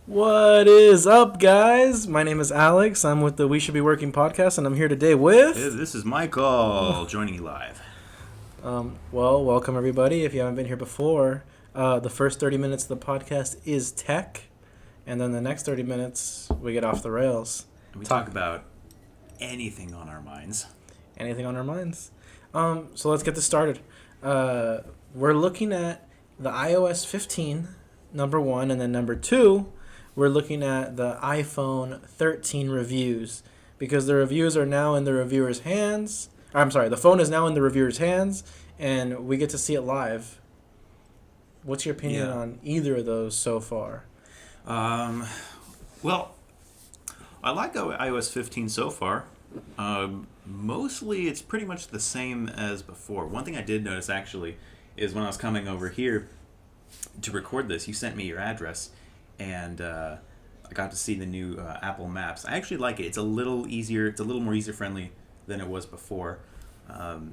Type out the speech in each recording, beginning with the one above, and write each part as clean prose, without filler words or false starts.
What is up, guys? My name is Alex. I'm with the We Should Be Working podcast, and I'm here today with. Hey, this is Michael joining you live. Welcome everybody. If you haven't been here before, the first 30 minutes of the podcast is tech, and then the next 30 minutes we get off the rails. We talk about anything on our minds. Anything on our minds. So let's get this started. We're looking at the iOS 15, number one, and then number two, we're looking at the iPhone 13 reviews because the reviews are now in the reviewer's hands. I'm sorry, the phone is now in the reviewer's hands, and we get to see it live. What's your opinion on either of those so far? Well, I like iOS 15 so far. Mostly, it's pretty much the same as before. One thing I did notice, actually, is when I was coming over here to record this, you sent me your address, and I got to see the new Apple Maps. I actually like it. It's a little easier. It's a little more user-friendly than it was before. And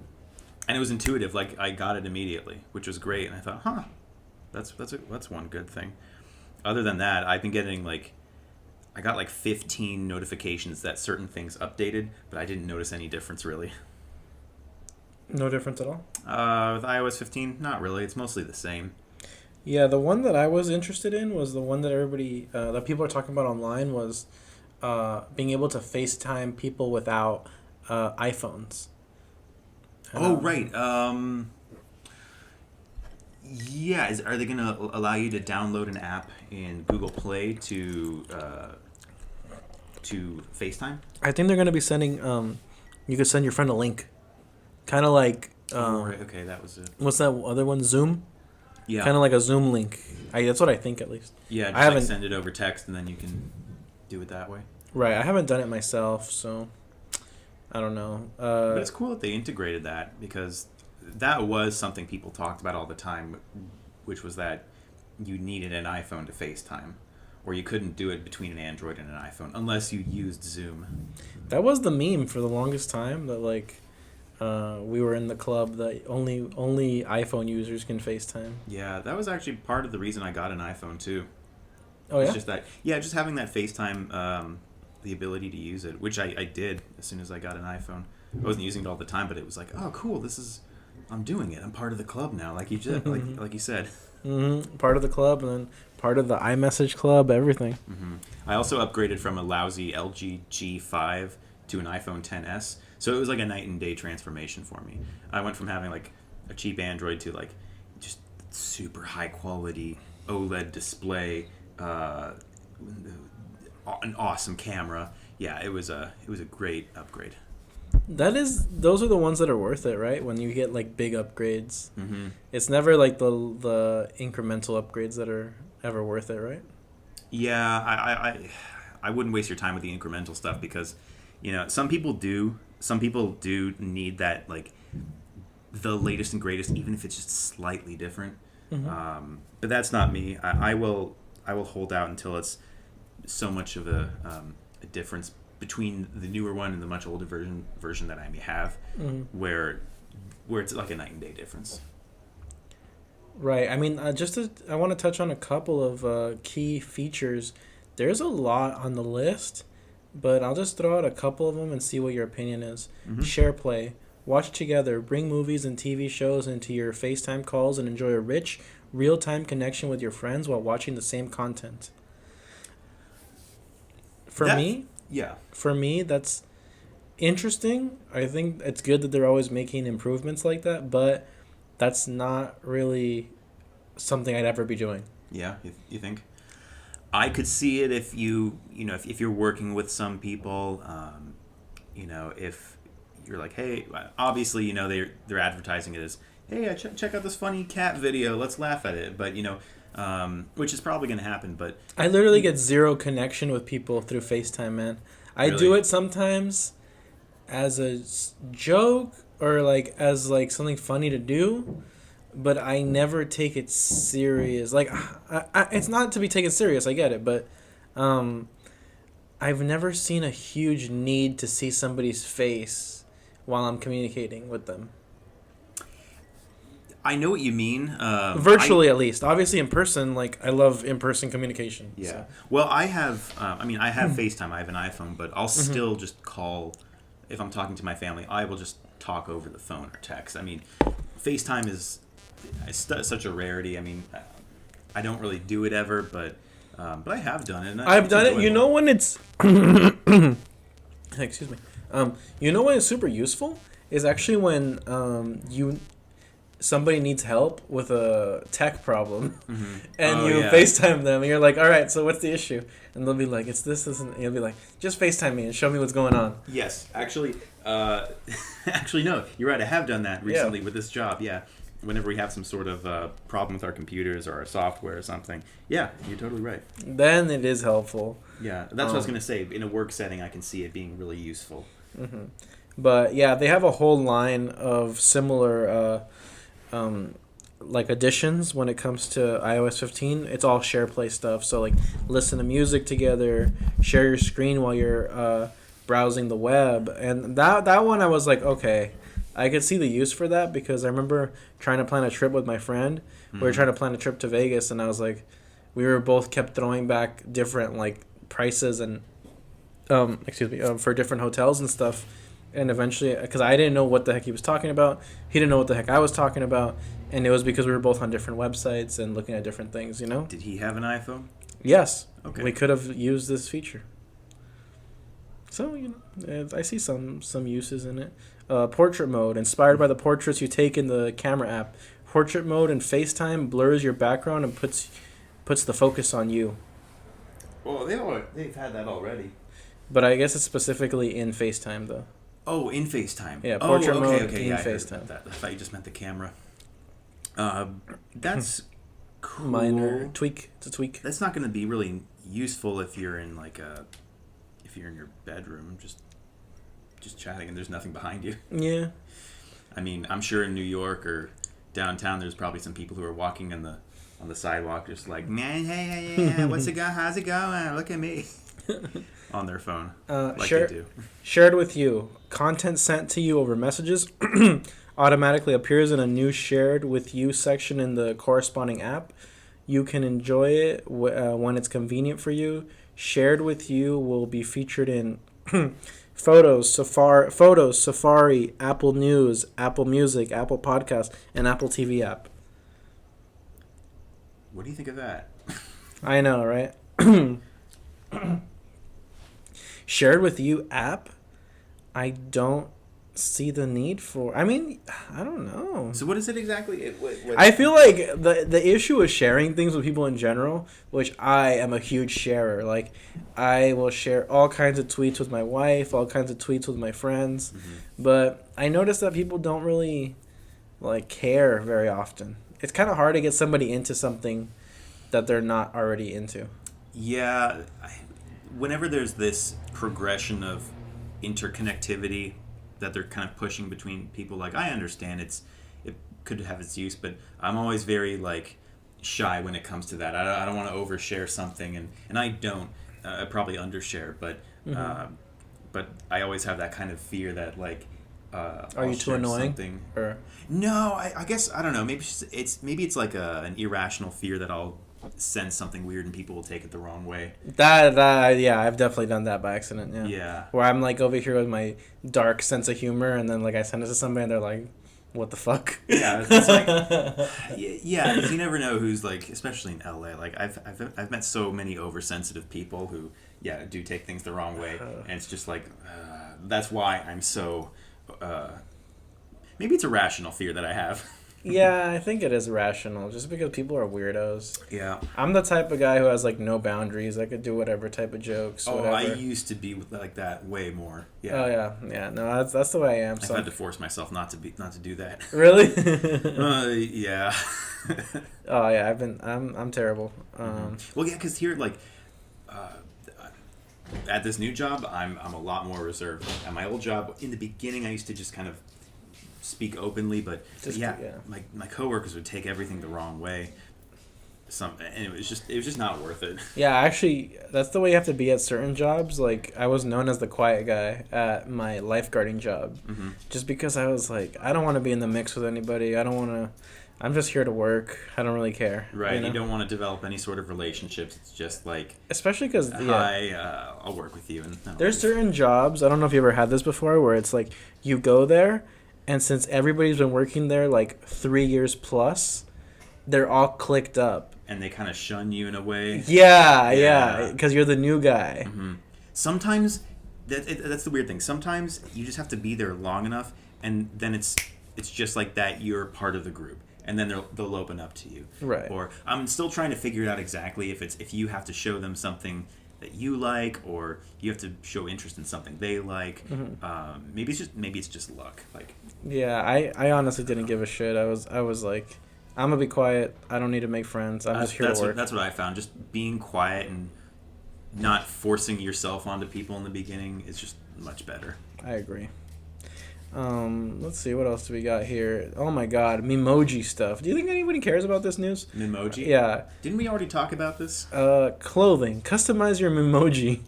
it was intuitive. Like, I got it immediately, which was great. And I thought, that's one good thing. Other than that, I've been getting, I got 15 notifications that certain things updated, but I didn't notice any difference, really. No difference at all? With iOS 15, not really. It's mostly the same. Yeah, the one that I was interested in was the one that everybody, that people are talking about online was being able to FaceTime people without iPhones. Right. Yeah, are they going to allow you to download an app in Google Play to FaceTime? I think they're going to be sending, you could send your friend a link. Kind of like... right, okay, that was it. What's that other one? Zoom? Yeah. Kind of like a Zoom link. That's what I think, at least. Yeah, I haven't send it over text, and then you can do it that way. Right, I haven't done it myself, so I don't know. But it's cool that they integrated that, because that was something people talked about all the time, which was that you needed an iPhone to FaceTime, or you couldn't do it between an Android and an iPhone unless you used Zoom. That was the meme for the longest time, that we were in the club that only iPhone users can FaceTime. Yeah, that was actually part of the reason I got an iPhone too. Oh, yeah? It's just that, just having that FaceTime, the ability to use it, which I did as soon as I got an iPhone. I wasn't using it all the time, but it was like, oh, cool, I'm doing it. I'm part of the club now, like you did, like you said. Mm-hmm. Part of the club, and then part of the iMessage club, everything. Mm-hmm. I also upgraded from a lousy LG G5 to an iPhone XS, so it was like a night and day transformation for me. I went from having a cheap Android to just super high quality OLED display, an awesome camera. Yeah, it was a great upgrade. Those are the ones that are worth it, right? When you get big upgrades. Mm-hmm. It's never the incremental upgrades that are ever worth it, right? Yeah, I wouldn't waste your time with the incremental stuff because, some people do need that the latest and greatest, even if it's just slightly different. Mm-hmm. But that's not me. I will hold out until it's so much of a difference between the newer one and the much older version that I may have, Mm-hmm. where it's like a night and day difference. Right. I mean, I want to touch on a couple of key features. There's a lot on the list, but I'll just throw out a couple of them and see what your opinion is. Mm-hmm. Share play. Watch together. Bring movies and TV shows into your FaceTime calls and enjoy a rich, real-time connection with your friends while watching the same content. For me, that's interesting. I think it's good that they're always making improvements like that, but that's not really something I'd ever be doing. Yeah, you think? I could see it if if you're working with some people, if you're like, hey, obviously, they're advertising it as, hey, check out this funny cat video, let's laugh at it, but which is probably going to happen, but I literally get zero connection with people through FaceTime, man. I Really? do it sometimes as a joke or as something funny to do, but I never take it serious. It's not to be taken serious, I get it, but I've never seen a huge need to see somebody's face while I'm communicating with them. I know what you mean. Virtually, at least. Obviously, in person, like, I love in-person communication. Yeah. So. Well, I have. I have FaceTime. I have an iPhone, but I'll still just call. If I'm talking to my family, I will just talk over the phone or text. I mean, FaceTime is such a rarity. I mean, I don't really do it ever, but I have done it. And I've done it. You know when it's. Excuse me. You know when it's super useful is actually when somebody needs help with a tech problem, and you FaceTime them, and you're like, all right, so what's the issue? And they'll be like, it's this, and you'll be like, just FaceTime me and show me what's going on. Yes, actually, no, you're right. I have done that recently with this job. Yeah, whenever we have some sort of problem with our computers or our software or something. Yeah, you're totally right. Then it is helpful. Yeah, that's what I was gonna say. In a work setting, I can see it being really useful. But yeah, they have a whole line of similar like additions when it comes to iOS 15. It's all share play stuff. So like listen to music together, share your screen while you're browsing the web. And that one I was like, okay, I could see the use for that because I remember trying to plan a trip with my friend. We were trying to plan a trip to Vegas, and I was like, we were both kept throwing back different like prices and for different hotels and stuff. And eventually, because I didn't know what the heck he was talking about, he didn't know what the heck I was talking about, and it was because we were both on different websites and looking at different things, you know? Did he have an iPhone? Yes. Okay. We could have used this feature. So, you know, I see some uses in it. Portrait mode, inspired by the portraits you take in the camera app. Portrait mode in FaceTime blurs your background and puts the focus on you. Well, they've had that already. But I guess it's specifically in FaceTime, though. Oh, in FaceTime. Yeah, portrait mode in yeah, FaceTime. I thought you just meant the camera. That's cool. Minor tweak. It's a tweak. That's not going to be really useful if you're in if you're in your bedroom just chatting and there's nothing behind you. Yeah. I mean, I'm sure in New York or downtown there's probably some people who are walking on the sidewalk just like, man, hey, what's it go? How's it going? Look at me. On their phone, like they do. Shared with you. Content sent to you over messages automatically appears in a new shared with you section in the corresponding app. You can enjoy it when it's convenient for you. Shared with you will be featured in Photos, Safari, Apple News, Apple Music, Apple Podcast, and Apple TV app. What do you think of that? I know, right? Shared with you app, I don't see the need for. I mean, I don't know. So what is it exactly? I feel like the issue with sharing things with people in general, which I am a huge sharer. Like, I will share all kinds of tweets with my wife, all kinds of tweets with my friends, but I notice that people don't really like care very often. It's kind of hard to get somebody into something that they're not already into. Yeah, whenever there's this progression of interconnectivity that they're kind of pushing between people, like, I understand it could have its use, but I'm always very like shy when it comes to that. I don't want to overshare something, and I don't. I probably undershare, but I always have that kind of fear that like. Are you too annoying? Or? No, I guess I don't know. Maybe it's like an irrational fear that I'll send something weird and people will take it the wrong way. Yeah, I've definitely done that by accident. Yeah. Yeah. Where I'm like over here with my dark sense of humor, and then like I send it to somebody, and they're like, "What the fuck?" Yeah, it's like, yeah, 'cause you never know who's like, especially in LA. Like I've met so many oversensitive people who do take things the wrong way, and it's just like that's why I'm so. Maybe it's a rational fear that I have. Yeah, I think it is rational, just because people are weirdos. Yeah. I'm the type of guy who has like no boundaries. I could do whatever type of jokes. Oh, whatever. I used to be like that way more. Yeah. Oh yeah. No, that's the way I am. I've had to force myself not to do that. Really? Yeah. Oh yeah, I'm terrible. Well, yeah, because here like. At this new job, I'm a lot more reserved. At my old job, in the beginning, I used to just kind of speak openly, but my coworkers would take everything the wrong way. And it was just not worth it. Yeah, actually, that's the way you have to be at certain jobs. Like, I was known as the quiet guy at my lifeguarding job, just because I was like, I don't want to be in the mix with anybody. I don't want to. I'm just here to work. I don't really care. Right. You know? You don't want to develop any sort of relationships. It's just like, Especially because hi, I'll work with you. And there's certain jobs. I don't know if you ever had this before, where it's like you go there, and since everybody's been working there like 3 years plus, they're all clicked up. And they kind of shun you in a way. Yeah, because you're the new guy. Mm-hmm. Sometimes that's the weird thing. Sometimes you just have to be there long enough, and then it's just like that. You're part of the group, and then they'll open up to you. Right. Or I'm still trying to figure out exactly if you have to show them something that you like, or you have to show interest in something they like. Mm-hmm. Maybe it's just luck. Like. Yeah, I honestly didn't give a shit. I was like, I'm gonna be quiet. I don't need to make friends. I'm just here to work. That's what I found. Just being quiet and not forcing yourself onto people in the beginning is just much better. I agree. Let's see, what else do we got here? Oh my god, Memoji stuff. Do you think anybody cares about this news? Memoji? Yeah. Didn't we already talk about this? Clothing. Customize your Memoji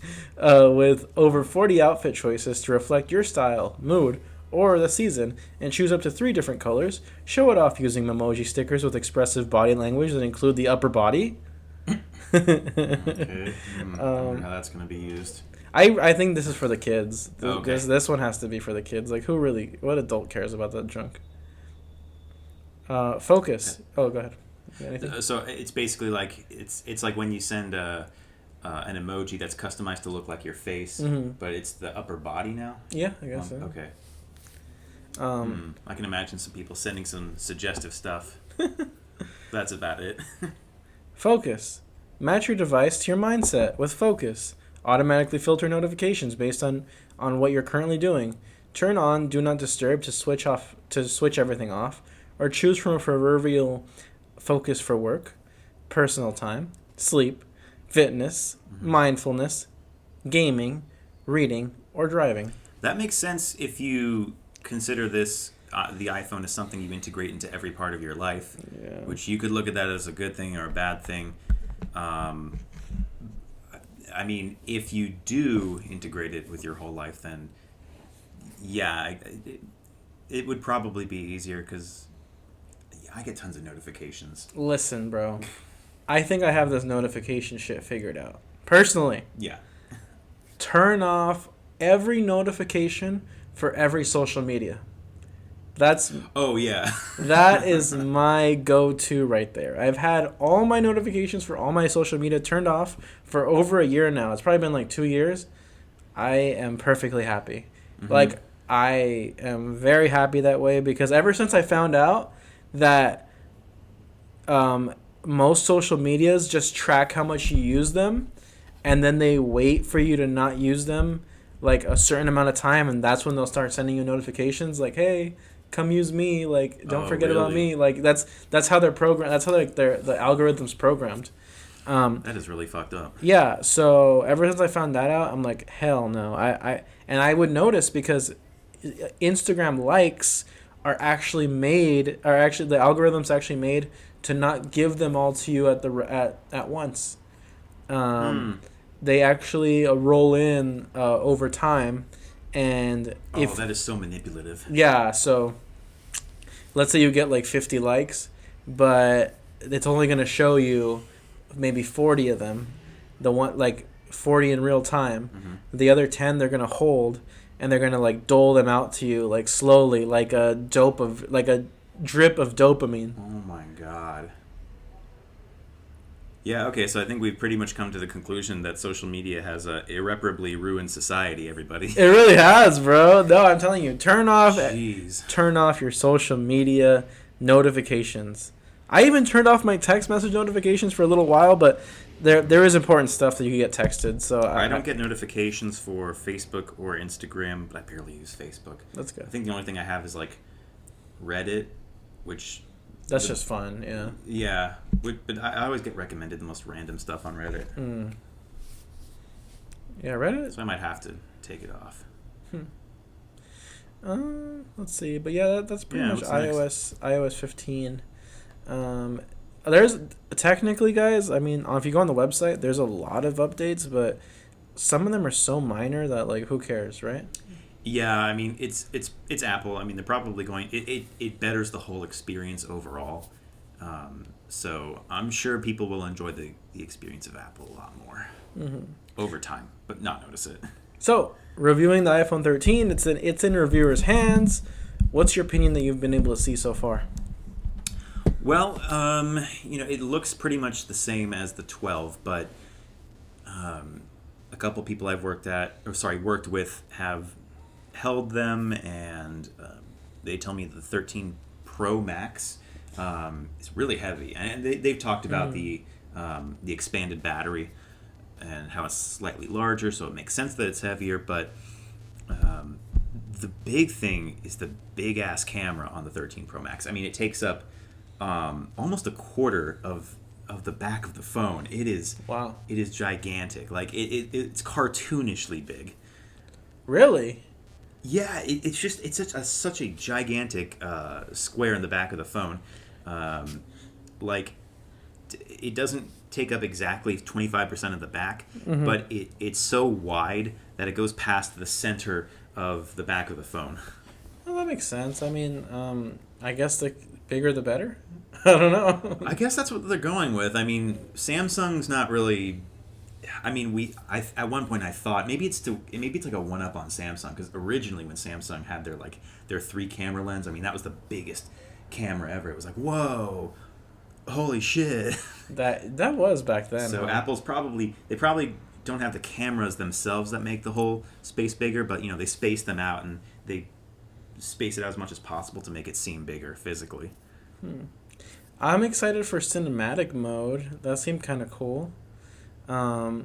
with over 40 outfit choices to reflect your style, mood, or the season, and choose up to 3 different colors. Show it off using Memoji stickers with expressive body language that include the upper body. Okay. I wonder how that's going to be used. I think this is for the kids. Okay. This one has to be for the kids. Like, what adult cares about that junk? Focus. Oh, go ahead. Anything? So it's basically like it's like when you send an emoji that's customized to look like your face, but it's the upper body now. Yeah, I guess so. Okay. I can imagine some people sending some suggestive stuff. That's about it. Focus. Match your device to your mindset with Focus. Automatically filter notifications based on what you're currently doing. Turn on Do Not Disturb to switch everything off, or choose from a proverbial focus for work, personal time, sleep, fitness, mindfulness, gaming, reading, or driving. That makes sense if you consider this the iPhone as something you integrate into every part of your life, which you could look at that as a good thing or a bad thing. I mean, if you do integrate it with your whole life, then yeah, it would probably be easier because I get tons of notifications. Listen, bro. I think I have this notification shit figured out. Personally. Yeah. Turn off every notification for every social media. Oh, yeah. That is my go-to right there. I've had all my notifications for all my social media turned off for over a year now. It's probably been like 2 years. I am perfectly happy. Like, I am very happy that way because ever since I found out that most social medias just track how much you use them, and then they wait for you to not use them like a certain amount of time, and that's when they'll start sending you notifications like, hey, come use me, like, don't forget about me. Like, that's how they're programmed. That's how the algorithm's programmed. That is really fucked up. Yeah, so ever since I found that out, I'm like, hell no. I would notice because Instagram likes are actually the algorithm's actually made to not give them all to you at once. They actually roll in over time, and that is so manipulative. Yeah, so let's say you get like 50 likes, but it's only going to show you maybe 40 of them, the one like 40 in real time. The other 10 they're going to hold, and they're going to like dole them out to you like slowly, like a drip of dopamine. Oh my god. Yeah, okay, so I think we've pretty much come to the conclusion that social media has irreparably ruined society, everybody. It really has, bro. No, I'm telling you, turn off your social media notifications. I even turned off my text message notifications for a little while, but there is important stuff that you can get texted. So I don't get notifications for Facebook or Instagram, but I barely use Facebook. That's good. I think the only thing I have is like Reddit, which... That's just fun, yeah. Yeah, but I always get recommended the most random stuff on Reddit. Yeah, Reddit? So I might have to take it off. Let's see. But yeah, that's pretty much iOS 15. There's technically, guys, I mean, if you go on the website, there's a lot of updates, but some of them are so minor that, like, who cares, right? Yeah, I mean, it's Apple. I mean, they're probably going... It betters the whole experience overall. So I'm sure people will enjoy the experience of Apple a lot more over time, but not notice it. So, reviewing the iPhone 13, it's in reviewers' hands. What's your opinion that you've been able to see so far? Well, it looks pretty much the same as the 12, but a couple people I've worked with have held them, and they tell me the 13 Pro Max is really heavy, and they've talked about the expanded battery and how it's slightly larger, so it makes sense that it's heavier. But the big thing is the big ass camera on the 13 Pro Max. I mean, it takes up almost a quarter of the back of the phone. It is Wow. It is gigantic. Like it's cartoonishly big. Really? Yeah, it's such a gigantic square in the back of the phone. It doesn't take up exactly 25% of the back, but it's so wide that it goes past the center of the back of the phone. Well, that makes sense. I mean, I guess the bigger the better. I don't know. I guess that's what they're going with. I mean, Samsung's not really. I mean, at one point I thought maybe it's like a one up on Samsung, because originally when Samsung had their 3 camera lens, I mean that was the biggest camera ever. It was like, whoa, holy shit. That was back then. So huh? Apple's probably don't have the cameras themselves that make the whole space bigger, but they space them out, and they space it out as much as possible to make it seem bigger physically. I'm excited for cinematic mode. That seemed kind of cool. I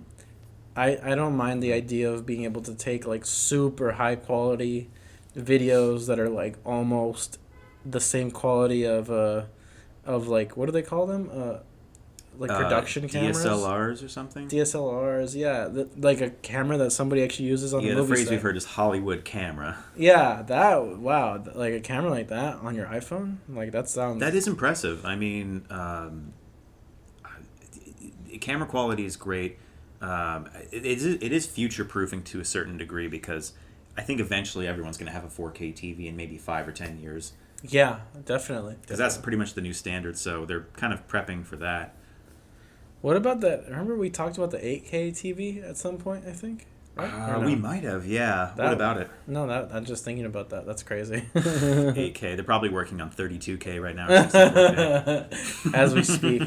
don't mind the idea of being able to take like super high quality videos that are like almost the same quality of like, what do they call them? Like production cameras, DSLRs or something. DSLRs, yeah, like a camera that somebody actually uses on the movie the phrase set. we've heard is Hollywood camera. Yeah, like a camera like that on your iPhone, like that sounds. That is impressive. I mean, camera quality is great. It is future proofing to a certain degree, because I think eventually everyone's going to have a 4K TV in maybe 5 or 10 years. Yeah, definitely. Because that's pretty much the new standard, so they're kind of prepping for that. What about that? Remember we talked about the 8K TV at some point, I think? Right? Or no? We might have, yeah. What about it? No, I'm just thinking about that. That's crazy. 8K. They're probably working on 32K right now. As we speak.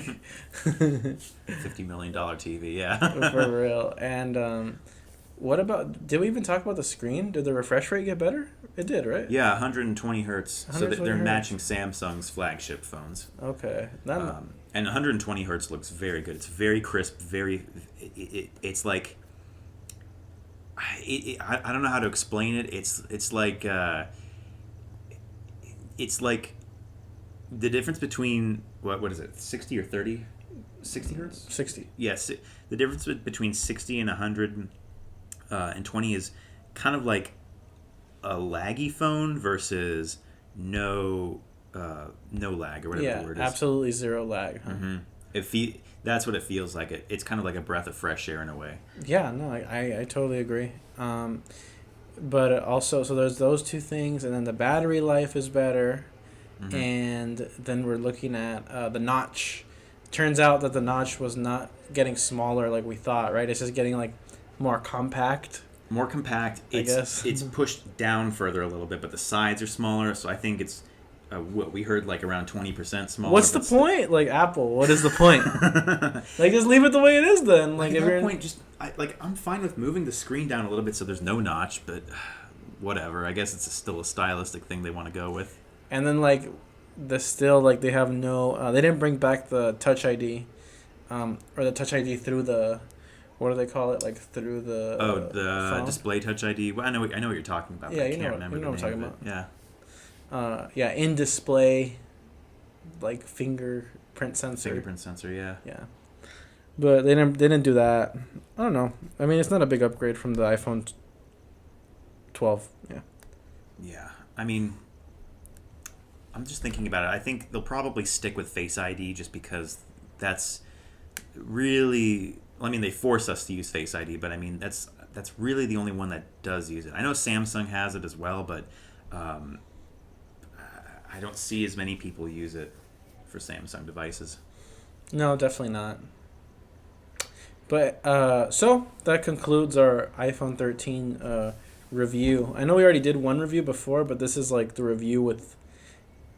$50 million TV, yeah. For real. And what about, did we even talk about the screen? Did the refresh rate get better? It did, right? Yeah, 120 hertz. 120 so they're hertz. matching Samsung's flagship phones. Okay. And 120 hertz looks very good. It's very crisp, it's like... I don't know how to explain it. It's like the difference between what is it, 60 or 30, 60 hertz? 60. Yes, the difference between 60 and 100 and 20 is kind of like a laggy phone versus no lag or whatever the word is. Yeah, absolutely zero lag. Huh? Mm-hmm. That's what it feels like. It's kind of like a breath of fresh air in a way. Yeah, no, I totally agree. But also, so there's those two things, and then the battery life is better, and then we're looking at the notch. Turns out that the notch was not getting smaller like we thought, right? It's just getting like more compact. More compact. I guess. It's pushed down further a little bit, but the sides are smaller, so I think it's what we heard, like around 20% smaller. What's the point? Like Apple, what is the point? Like just leave it the way it is then. Like at that point, I'm fine with moving the screen down a little bit so there's no notch, but whatever. I guess it's still a stylistic thing they want to go with. And then like they have no they didn't bring back the Touch ID, or the Touch ID through the, what do they call it? Like through the phone? Display Touch ID. Well, I know what you're talking about. Yeah, I can't remember what I'm talking about. Yeah. In display, like fingerprint sensor. Fingerprint sensor, yeah. Yeah, but they didn't do that. I don't know. I mean, it's not a big upgrade from the iPhone 12. Yeah. Yeah, I mean, I'm just thinking about it. I think they'll probably stick with Face ID just because that's really. I mean, they force us to use Face ID, but I mean that's really the only one that does use it. I know Samsung has it as well, but I don't see as many people use it for Samsung devices. No, definitely not. But so that concludes our iPhone 13 review. I know we already did one review before, but this is like the review with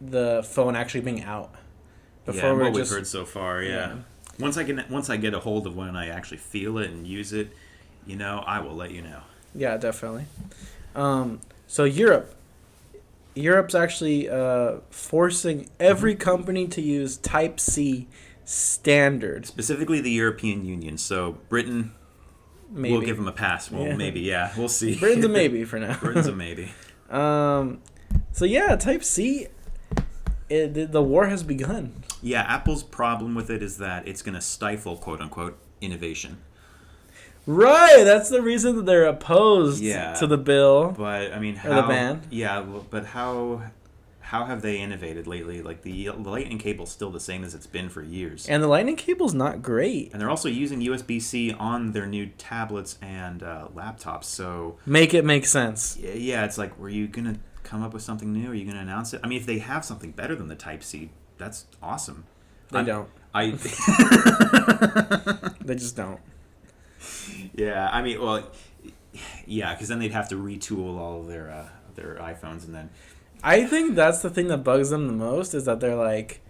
the phone actually being out. Before what we've heard so far, yeah. Once I get a hold of when I actually feel it and use it, I will let you know. Yeah, definitely. So Europe's actually forcing every company to use Type-C standard. Specifically the European Union. So Britain, maybe. We'll give them a pass. Well, maybe, yeah. We'll see. Britain's a maybe for now. Britain's a maybe. So yeah, Type-C, the war has begun. Yeah, Apple's problem with it is that it's going to stifle, quote-unquote, innovation. Right, that's the reason that they're opposed to the bill. But I mean, or the ban. Yeah, but how have they innovated lately? Like the Lightning cable's still the same as it's been for years. And the Lightning cable's not great. And they're also using USB-C on their new tablets and laptops. So make it make sense. Yeah, it's like, were you gonna come up with something new? Are you gonna announce it? I mean, if they have something better than the Type-C, that's awesome. They don't. They just don't. Yeah, I mean, well, yeah, because then they'd have to retool all of their iPhones, and then. I think that's the thing that bugs them the most is that they're like,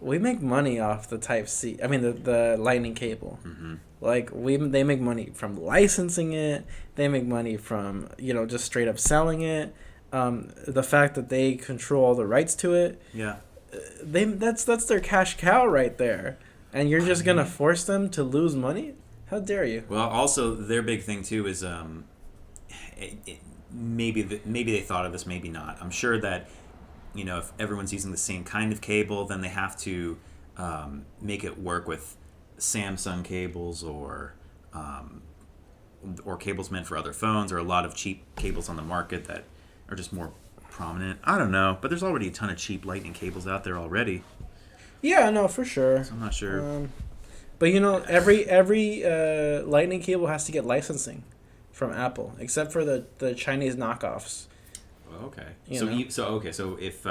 we make money off the Type-C. I mean, the Lightning cable. Mm-hmm. Like they make money from licensing it. They make money from just straight up selling it. The fact that they control all the rights to it. Yeah. That's their cash cow right there, and you're just gonna force them to lose money? How dare you? Well, also their big thing too is maybe they thought of this, maybe not. I'm sure that if everyone's using the same kind of cable, then they have to make it work with Samsung cables or cables meant for other phones, or a lot of cheap cables on the market that are just more prominent. I don't know, but there's already a ton of cheap Lightning cables out there already. Yeah, no, for sure. So I'm not sure. But every Lightning cable has to get licensing from Apple, except for the Chinese knockoffs. Okay. So if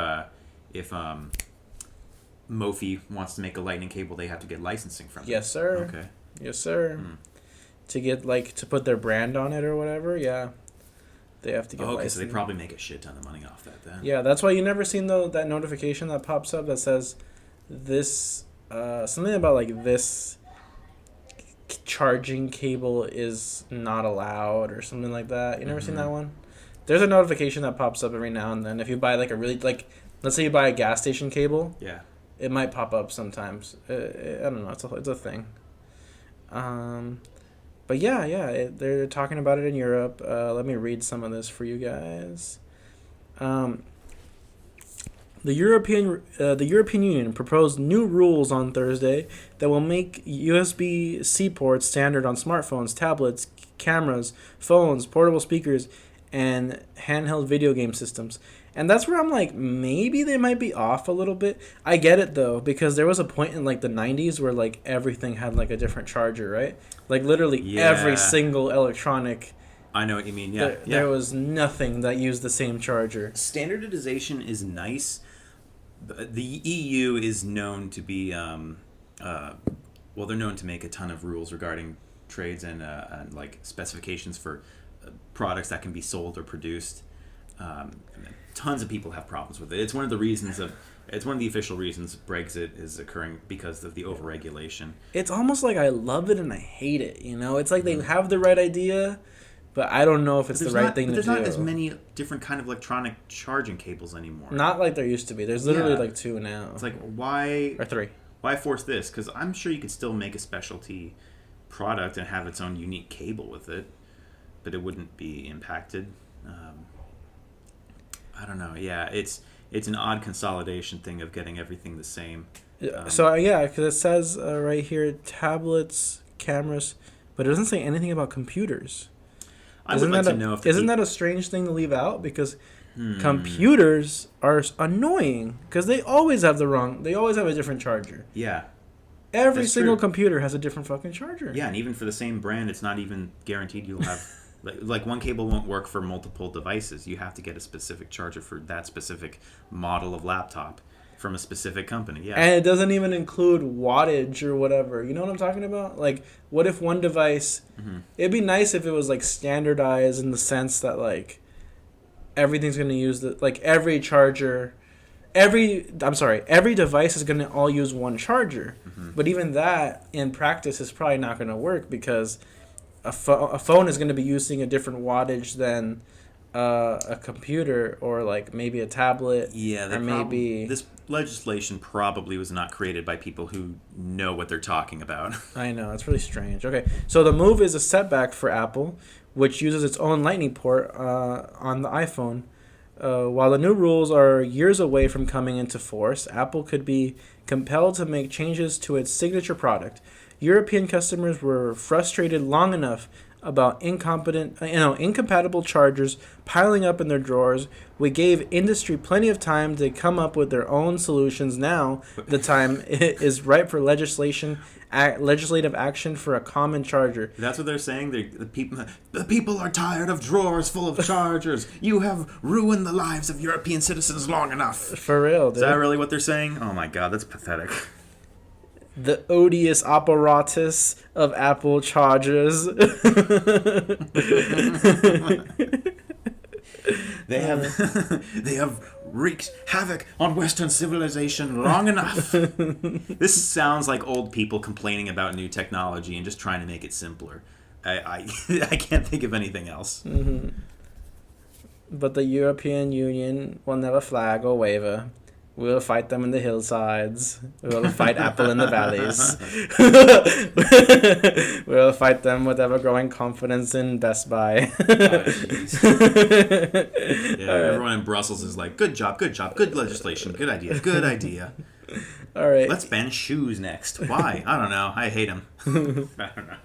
Mophie wants to make a Lightning cable, they have to get licensing from them. Yes, sir. Okay. Yes, sir. To get to put their brand on it or whatever, yeah. They have to get licensing. So they probably make a shit ton of money off that then. Yeah, that's why you never seen that notification that pops up that says this something about like this charging cable is not allowed or something like that. You never seen that one? There's a notification that pops up every now and then. If you buy like a really let's say you buy a gas station cable, it might pop up sometimes. I don't know. It's a thing. But they're talking about it in Europe. Let me read some of this for you guys. The European Union proposed new rules on Thursday that will make USB-C ports standard on smartphones, tablets, cameras, phones, portable speakers, and handheld video game systems. And that's where I'm like, maybe they might be off a little bit. I get it though, because there was a point in like the 90s where like everything had like a different charger, right? Like literally every single electronic. I know what you mean. Yeah. There was nothing that used the same charger. Standardization is nice. The EU is known to be, they're known to make a ton of rules regarding trades and like specifications for products that can be sold or produced. Tons of people have problems with it. It's one of the official reasons Brexit is occurring, because of the overregulation. It's almost like I love it and I hate it. It's like they have the right idea, but I don't know if it's the right thing to do. There's not as many different kind of electronic charging cables anymore. Not like there used to be. There's literally like 2 now. It's like, why... Or 3. Why force this? Because I'm sure you could still make a specialty product and have its own unique cable with it, but it wouldn't be impacted. I don't know. Yeah, it's an odd consolidation thing of getting everything the same. Because it says right here, tablets, cameras, but it doesn't say anything about computers. I would like to know if... Isn't that a strange thing to leave out? Because computers are annoying, because they always have a different charger. Yeah. Every single computer has a different fucking charger. Yeah, and even for the same brand, it's not even guaranteed you'll have... Like one cable won't work for multiple devices. You have to get a specific charger for that specific model of laptop. from a specific company. Yeah. And it doesn't even include wattage or whatever. You know what I'm talking about? Like, what if one device... It'd be nice if it was, like, standardized in the sense that, like, everything's going to use the... Like, every charger... Every device is going to all use one charger. But even that, in practice, is probably not going to work because a phone is going to be using a different wattage than a computer or, like, maybe a tablet. Yeah, this legislation probably was not created by people who know what they're talking about. I know, it's really strange. Okay, so the move is a setback for Apple, which uses its own Lightning port on the iPhone. While the new rules are years away from coming into force, Apple could be compelled to make changes to its signature product. European customers were frustrated long enough about incompatible chargers piling up in their drawers. We gave industry plenty of time to come up with their own solutions. Now the time is ripe for legislative action for a common charger. That's what they're saying. The people are tired of drawers full of chargers. You have ruined the lives of European citizens long enough. For real, dude. Is that really what they're saying? Oh my god, that's pathetic. The odious apparatus of Apple chargers. They have wreaked havoc on Western civilization long enough. This sounds like old people complaining about new technology and just trying to make it simpler. I can't think of anything else. But the European Union will never flag or waver. We'll fight them in the hillsides. We'll fight Apple in the valleys. We'll fight them with ever-growing confidence in Best Buy. Everyone in Brussels is like, good job, good legislation, good idea. All right. Let's ban shoes next. Why? I don't know. I hate them. I don't know.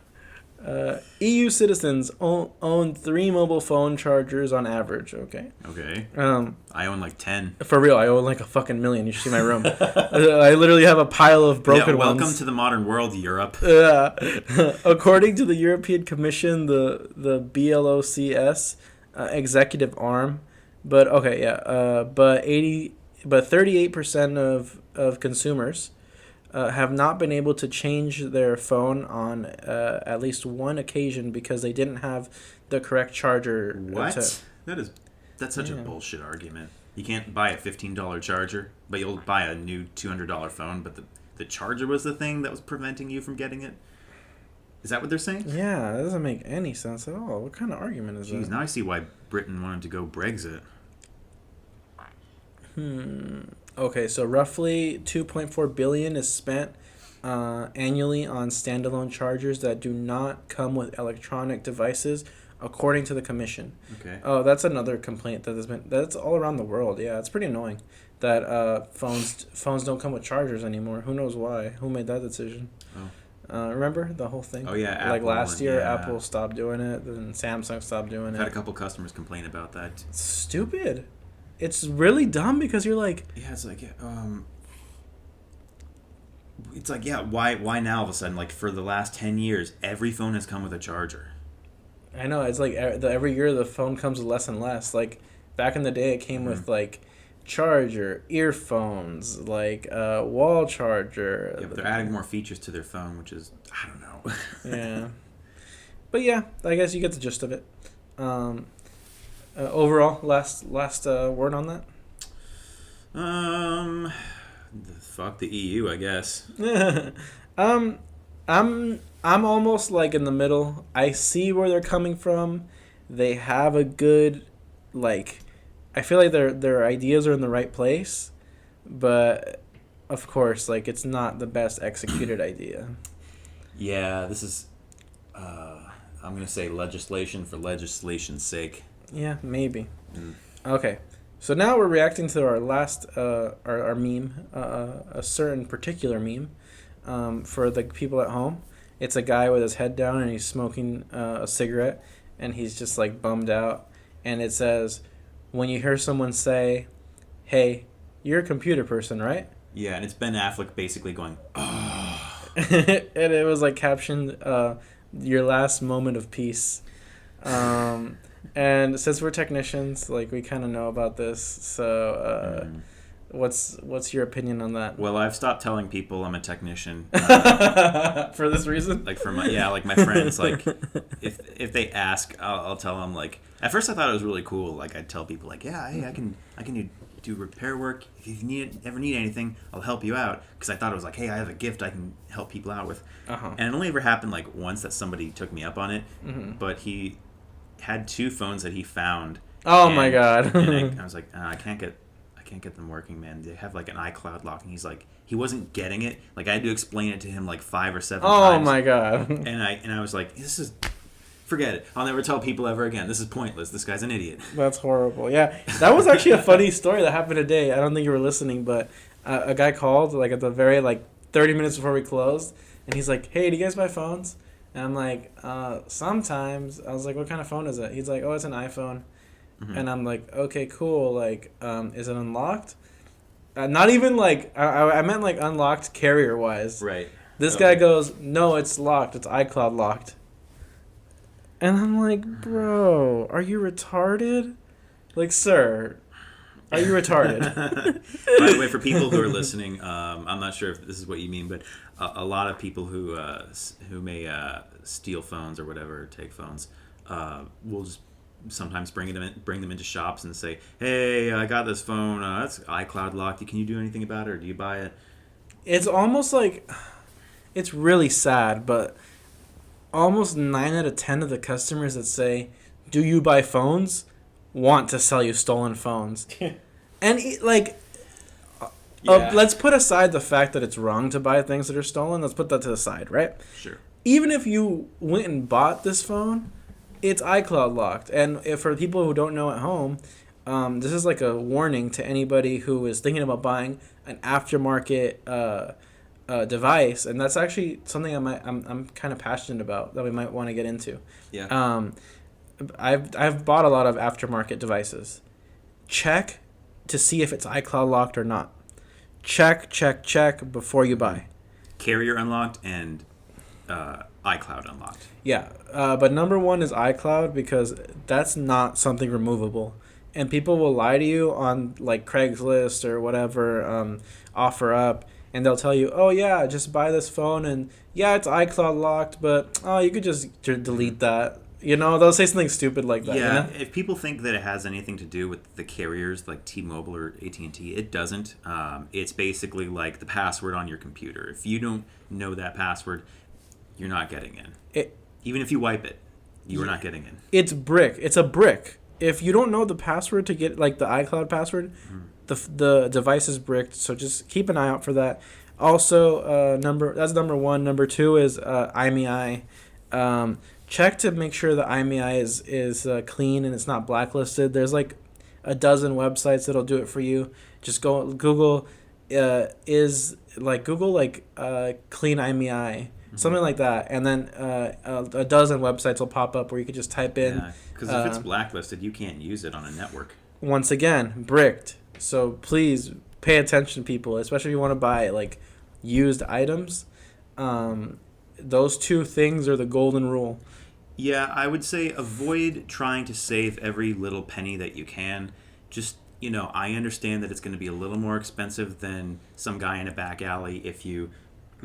EU citizens own 3 mobile phone chargers on average. Okay. I own like 10. For real, I own like a fucking million. You should see my room. I literally have a pile of broken ones. Welcome to the modern world, Europe. According to the European Commission, the BLOCS executive arm, but 38% of consumers have not been able to change their phone on at least one occasion because they didn't have the correct charger. What? That's such a bullshit argument. You can't buy a $15 charger, but you'll buy a new $200 phone, but the charger was the thing that was preventing you from getting it? Is that what they're saying? Yeah, that doesn't make any sense at all. What kind of argument is that? Now I see why Britain wanted to go Brexit. Okay, so roughly $2.4 billion is spent annually on standalone chargers that do not come with electronic devices, according to the commission. Okay. Oh, that's another complaint that's all around the world. Yeah, it's pretty annoying that phones don't come with chargers anymore. Who knows why? Who made that decision? Oh. Remember the whole thing? Oh yeah, like Apple last year, yeah. Apple stopped doing it, then Samsung stopped doing it. I've had a couple customers complain about that. It's stupid. It's really dumb because you're like... Yeah, it's like... It's like, yeah, why now all of a sudden? Like, for the last 10 years, every phone has come with a charger. I know, it's like every year the phone comes with less and less. Like, back in the day, it came with, like, charger, earphones, like, wall charger. Yeah, but they're adding more features to their phone, which is... I don't know. Yeah. But, yeah, I guess you get the gist of it. Overall, last word on that? Fuck the EU, I guess. I'm almost like in the middle. I see where they're coming from. They have a good, like, I feel like their ideas are in the right place, but of course, like, it's not the best executed idea. Yeah, this is I'm gonna say legislation for legislation's sake. Yeah, maybe. Okay, so now we're reacting to our last our meme, a certain particular meme, for the people at home. It's a guy with his head down and he's smoking a cigarette, and he's just like bummed out. And it says, "When you hear someone say, 'Hey, you're a computer person, right?'" Yeah, and it's Ben Affleck basically going, "Oh," and it was like captioned, "Your last moment of peace." And since we're technicians, like, we kind of know about this, so What's your opinion on that? Well, I've stopped telling people I'm a technician. For this reason? Like for my friends, like if they ask, I'll tell them. Like at first I thought it was really cool. Like I'd tell people like, yeah, hey, I can do repair work. If you ever need anything, I'll help you out. Because I thought it was like, hey, I have a gift I can help people out with. And it only ever happened like once that somebody took me up on it. But he had 2 phones that he found. Oh my god! And I was like, I can't get them working, man. They have like an iCloud lock, and he's like, he wasn't getting it. Like I had to explain it to him like 5 or 7 times. Oh my god! And I was like, forget it. I'll never tell people ever again. This is pointless. This guy's an idiot. That's horrible. Yeah, that was actually a funny story that happened today. I don't think you were listening, but a guy called like at the very 30 minutes before we closed, and he's like, "Hey, do you guys buy phones?" And I'm like, "Sometimes." I was like, "What kind of phone is it?" He's like, "Oh, it's an iPhone." And I'm like, "Okay, cool. Like, is it unlocked?" Not even I meant like unlocked carrier wise. Right. This guy goes, "No, it's locked. It's iCloud locked." And I'm like, "Bro, are you retarded? Like, sir, are you retarded?" By the way, for people who are listening, I'm not sure if this is what you mean, but a lot of people who may steal phones or whatever, take phones, will just sometimes bring them into shops and say, "Hey, I got this phone. It's iCloud locked. Can you do anything about it, or do you buy it?" It's almost like, it's really sad, but almost 9 out of 10 of the customers that say, "Do you buy phones?" want to sell you stolen phones. And let's put aside the fact that it's wrong to buy things that are stolen. Let's put that to the side, right? Sure. Even if you went and bought this phone, it's iCloud locked. And if for people who don't know at home, this is like a warning to anybody who is thinking about buying an aftermarket device, and that's actually something I'm kind of passionate about that we might want to get into. Yeah. I've bought a lot of aftermarket devices. Check to see if it's iCloud locked or not. Check before you buy. Carrier unlocked and iCloud unlocked. Yeah, but number 1 is iCloud, because that's not something removable. And people will lie to you on like Craigslist or whatever, OfferUp, and they'll tell you, "Oh yeah, just buy this phone, and yeah, it's iCloud locked, but you could just delete that." They'll say something stupid like that. Yeah, if people think that it has anything to do with the carriers like T-Mobile or AT&T, it doesn't. It's basically like the password on your computer. If you don't know that password, you're not getting in. Even if you wipe it, you are not getting in. It's brick. It's a brick. If you don't know the password to get like the iCloud password, the device is bricked. So just keep an eye out for that. Also, that's number 1. Number 2 is IMEI. Check to make sure the IMEI is clean and it's not blacklisted. There's like a dozen websites that'll do it for you. Just go Google clean IMEI, something like that, and then a dozen websites will pop up where you could just type in. Yeah, because if it's blacklisted, you can't use it on a network. Once again, bricked. So please pay attention, people, especially if you want to buy like used items. Those 2 things are the golden rule. Yeah, I would say avoid trying to save every little penny that you can. Just, I understand that it's going to be a little more expensive than some guy in a back alley if you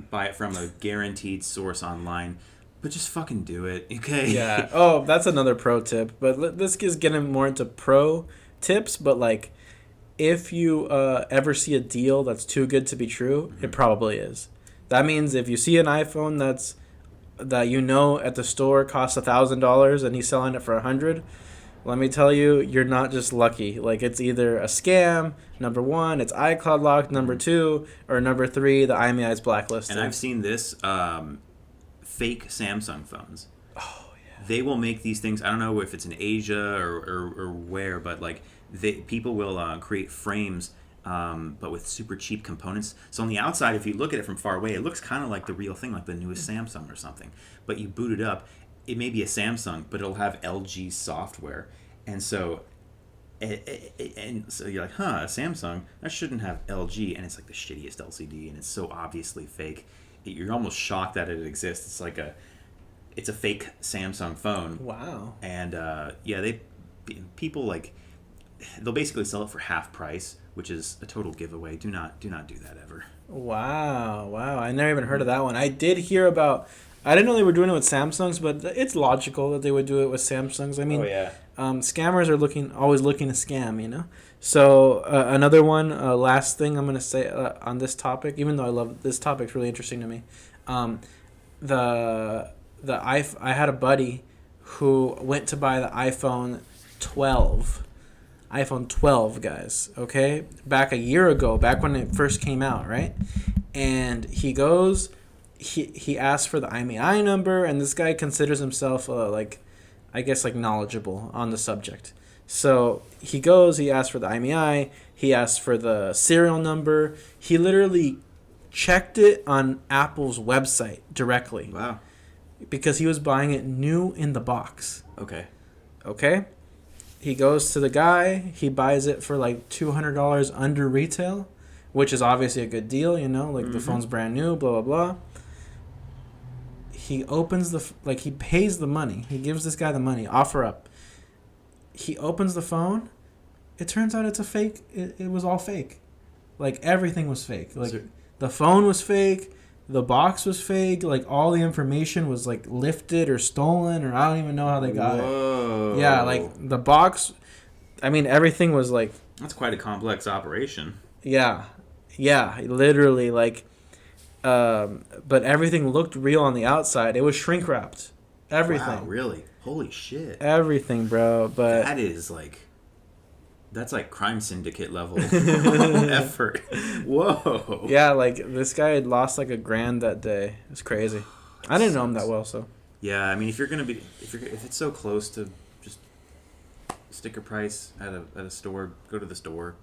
buy it from a guaranteed source online. But just fucking do it, okay? Yeah. Oh, that's another pro tip. But this is getting more into pro tips. But like, if you ever see a deal that's too good to be true, it probably is. That means if you see an iPhone that at the store costs $1,000 and he's selling it for $100, let me tell you, you're not just lucky. Like, it's either a scam. Number 1, it's iCloud locked. Number 2, or number 3, the IMEI is blacklisted. And I've seen this fake Samsung phones. Oh yeah. They will make these things. I don't know if it's in Asia or where, but like people will create frames. But with super cheap components. So on the outside, if you look at it from far away, it looks kind of like the real thing, like the newest Samsung or something. But you boot it up, it may be a Samsung, but it'll have LG software. And so you're like, a Samsung, that shouldn't have LG. And it's like the shittiest LCD, and it's so obviously fake. You're almost shocked that it exists. It's like it's a fake Samsung phone. Wow. And people like... they'll basically sell it for half price, which is a total giveaway. Do not do that ever. Wow. I never even heard of that one. I did hear about. I didn't know they were doing it with Samsungs, but it's logical that they would do it with Samsungs. I mean, scammers are always looking to scam, you know. So another one, last thing I'm gonna say on this topic, even though I love this topic's really interesting to me. I had a buddy who went to buy the iPhone 12. iPhone 12, guys. Okay, back a year ago, back when it first came out, right? And he goes. He asked for the IMEI number, and this guy considers himself I guess knowledgeable on the subject. So he asks for the IMEI, he asks for the serial number. He literally checked it on Apple's website directly. Wow. Because he was buying it new in the box. Okay. He goes to the guy, he buys it for $200 under retail, which is obviously a good deal, you know, the phone's brand new, blah, blah, blah. He opens he pays the money. He gives this guy the money, offer up. He opens the phone. It turns out it's a fake. It was all fake. Everything was fake. The phone was fake. The box was fake. All the information was lifted or stolen, or I don't even know how they got it. Yeah, the box. I mean, everything was That's quite a complex operation. Yeah, literally but everything looked real on the outside. It was shrink wrapped. Everything. Wow, really? Holy shit. Everything, bro. But that is that's crime syndicate level effort. Whoa. Yeah, this guy had lost $1,000 that day. It was crazy. I didn't know him that well, so. Yeah, I mean, if it's so close to just sticker price at a store, go to the store.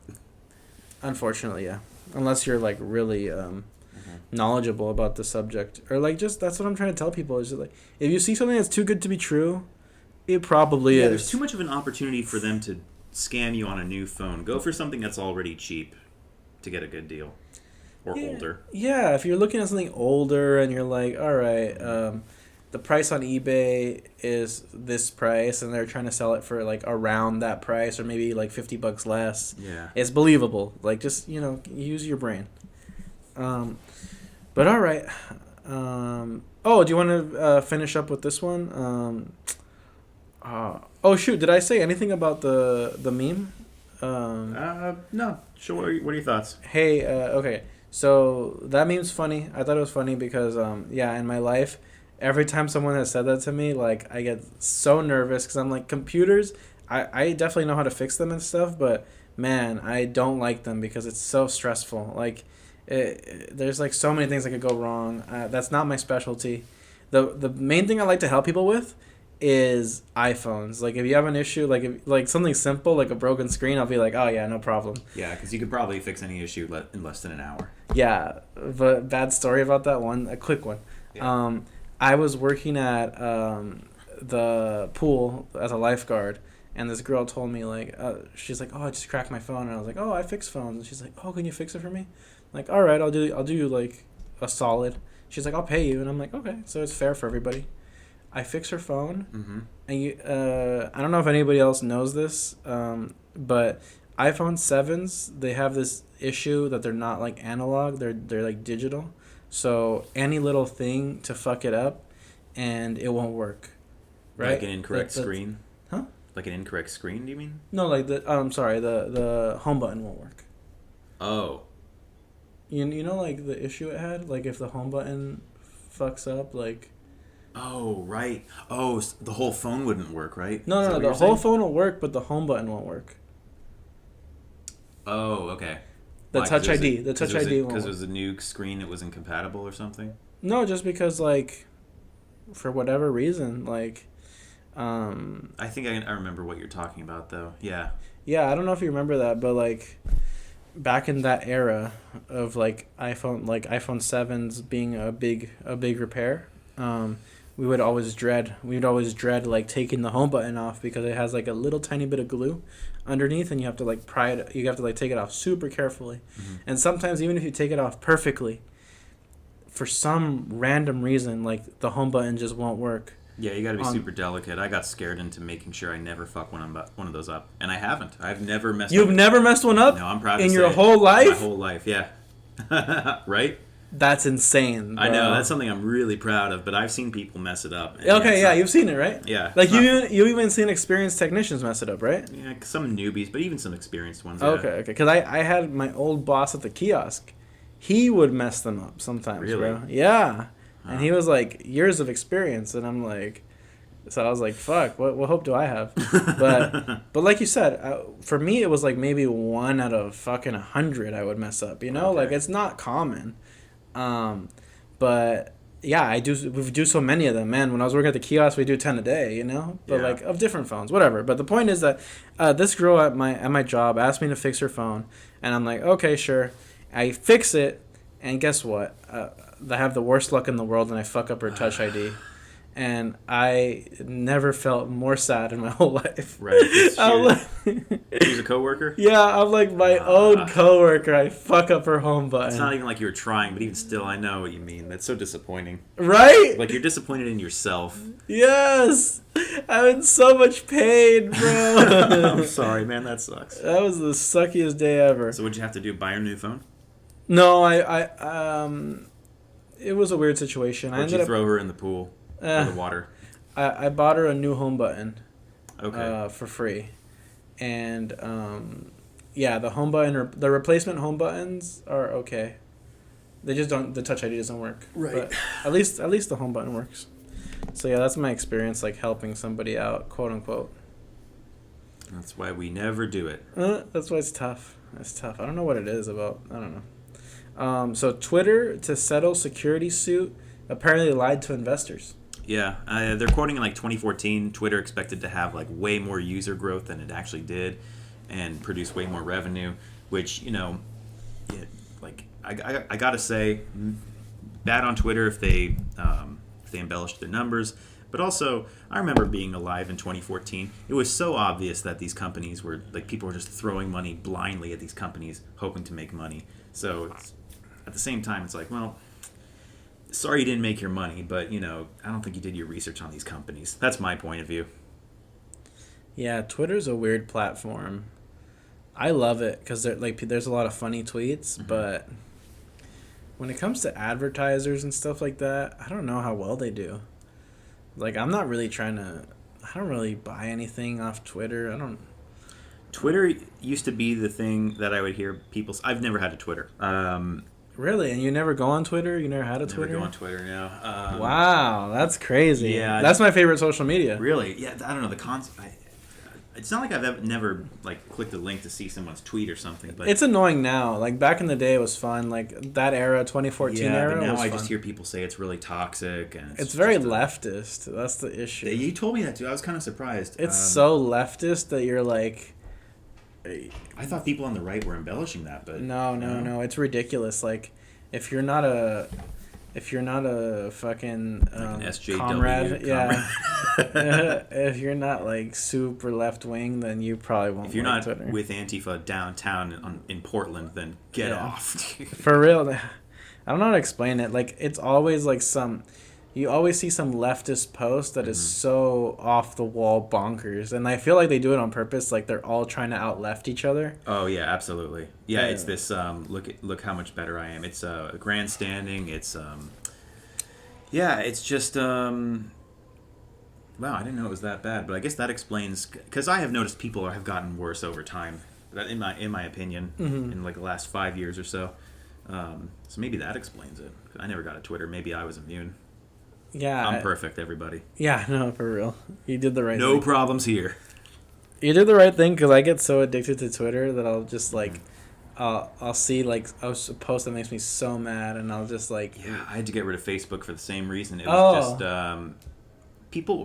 Unfortunately, yeah. Unless you're really knowledgeable about the subject, or just that's what I'm trying to tell people is if you see something that's too good to be true, it probably is. There's too much of an opportunity for them to scam you on a new phone. Go for something that's already cheap to get a good deal, or older. Yeah, if you're looking at something older and you're all right, the price on eBay is this price, and they're trying to sell it for around that price, or maybe $50 less. Yeah, it's believable. Just use your brain. But all right. Do you want to finish up with this one? Oh shoot! Did I say anything about the meme? No. Sure. What are your thoughts? Hey. Okay. So that meme's funny. I thought it was funny because in my life, every time someone has said that to me, I get so nervous because I'm computers. I definitely know how to fix them and stuff, but man, I don't like them because it's so stressful. There's so many things that could go wrong. That's not my specialty. The main thing I like to help people with is iPhones. If you have an issue, if something simple like a broken screen, I'll be oh yeah, no problem. Yeah, because you could probably fix any issue in less than an hour. Yeah, but bad story about that one. A quick one. Yeah. I was working at the pool as a lifeguard, and this girl told me she's oh, I just cracked my phone, and I was oh, I fix phones, and she's oh, can you fix it for me? All right, I'll do a solid. She's I'll pay you, and I'm okay, so it's fair for everybody. I fix her phone, and I don't know if anybody else knows this, but iPhone 7s, they have this issue that they're not analog, they're digital. So any little thing to fuck it up, and it won't work, right? Like an incorrect screen? Huh? Like an incorrect screen, do you mean? No, I'm sorry, the home button won't work. Oh. You know the issue it had, if the home button fucks up, Oh, right. Oh, the whole phone wouldn't work, right? No, the whole phone will work, but the home button won't work. Oh, okay. The Touch ID won't work. Because it was a new screen that was incompatible or something? No, just because, for whatever reason, I think I remember what you're talking about, though. Yeah. Yeah, I don't know if you remember that, but, back in that era of, iPhone 7s being a big repair, we would always dread taking the home button off because it has a little tiny bit of glue underneath, and you have to pry it. You have to take it off super carefully, and sometimes even if you take it off perfectly, for some random reason the home button just won't work. Yeah, you got to be super delicate. I got scared into making sure I never fuck one of those up, and I haven't. I've never messed. You've never messed one up? No, I'm proud to in say your it. whole life. My whole life, yeah. Right? That's insane, bro. I know, that's something I'm really proud of, but I've seen people mess it up. Okay, yeah, you've seen it, right? Yeah. Like you even seen experienced technicians mess it up, right? Yeah, some newbies, but even some experienced ones. Yeah. Okay. Because I had my old boss at the kiosk. He would mess them up sometimes, Really? bro. Yeah. And he was like, years of experience, and I'm like, so I was like, fuck, what hope do I have? But like you said, for me it was like maybe 1 out of fucking 100 I would mess up, you know? Okay. Like it's not common. But yeah, we do so many of them, man. When I was working at the kiosk, we do 10 a day, you know? But like of different phones, whatever. But the point is that this girl at my job asked me to fix her phone, and I'm like, okay, sure. I fix it, and guess what? I have the worst luck in the world, and I fuck up her Touch ID. And I never felt more sad in my whole life. Right. She's a coworker? Yeah, I'm like my own coworker. I fuck up her home button. It's not even like you were trying, but even still, I know what you mean. That's so disappointing. Right? Like, you're disappointed in yourself. Yes! I'm in so much pain, bro. I'm sorry, man. That sucks. That was the suckiest day ever. So what'd you have to do? Buy her a new phone? No, it was a weird situation. Or did you throw her in the pool? Or the water? I bought her a new home button. Okay. For free. And, yeah, the home button, the replacement home buttons are okay. They just don't, the Touch ID doesn't work. Right. But at least the home button works. So, yeah, that's my experience, like, helping somebody out, quote unquote. That's why we never do it. That's why it's tough. It's tough. I don't know what it is about. I don't know. So, Twitter, to settle security suit, apparently lied to investors. Yeah, they're quoting in like 2014, Twitter expected to have like way more user growth than it actually did, and produce way more revenue. Which, you know, like I gotta say, bad on Twitter if they embellished their numbers. But also, I remember being alive in 2014. It was so obvious that these companies were like people were just throwing money blindly at these companies, hoping to make money. So at the same time, it's like, well, sorry you didn't make your money, but, you know, I don't think you did your research on these companies. That's my point of view. Yeah, Twitter's a weird platform. I love it because there's a lot of funny tweets, but when it comes to advertisers and stuff like that, I don't know how well they do. Like, I don't really buy anything off Twitter. Twitter used to be the thing that I would hear people... I've never had a Twitter. Really? And you never go on Twitter? You never had a Twitter? Never go on Twitter, no. Wow, that's crazy. Yeah. That's my favorite social media. Really? Yeah, I don't know. It's not like I've never like clicked a link to see someone's tweet or something. But it's annoying now. Like, back in the day, it was fun. Like, that era, 2014 era, but now was I fun. just hear people say it's really toxic. And it's very leftist. That's the issue. You told me that, too. I was kind of surprised. It's so leftist that you're like... I thought people on the right were embellishing that, but... No. It's ridiculous. Like, if you're not a fucking like an SJW comrade, yeah. If you're not like super left wing, then you probably won't. If you're like not Twitter. with Antifa downtown in Portland, then get off. For real, I don't know how to explain it. Like, it's always like you always see some leftist post that is so off the wall bonkers, and I feel like they do it on purpose. Like, they're all trying to out left each other. Oh yeah, absolutely. Yeah, it's this. Look how much better I am. It's grandstanding. It's yeah, it's just wow, I didn't know it was that bad, but I guess that explains, because I have noticed people have gotten worse over time. In my opinion, in like the last 5 years or so. So maybe that explains it. I never got a Twitter. Maybe I was immune. Yeah, I'm perfect, everybody. Yeah, no, for real. You did the right thing. No problems here. You did the right thing, because I get so addicted to Twitter that I'll just like, I'll see like a post that makes me so mad, and I'll just like. Yeah, I had to get rid of Facebook for the same reason. It was just people were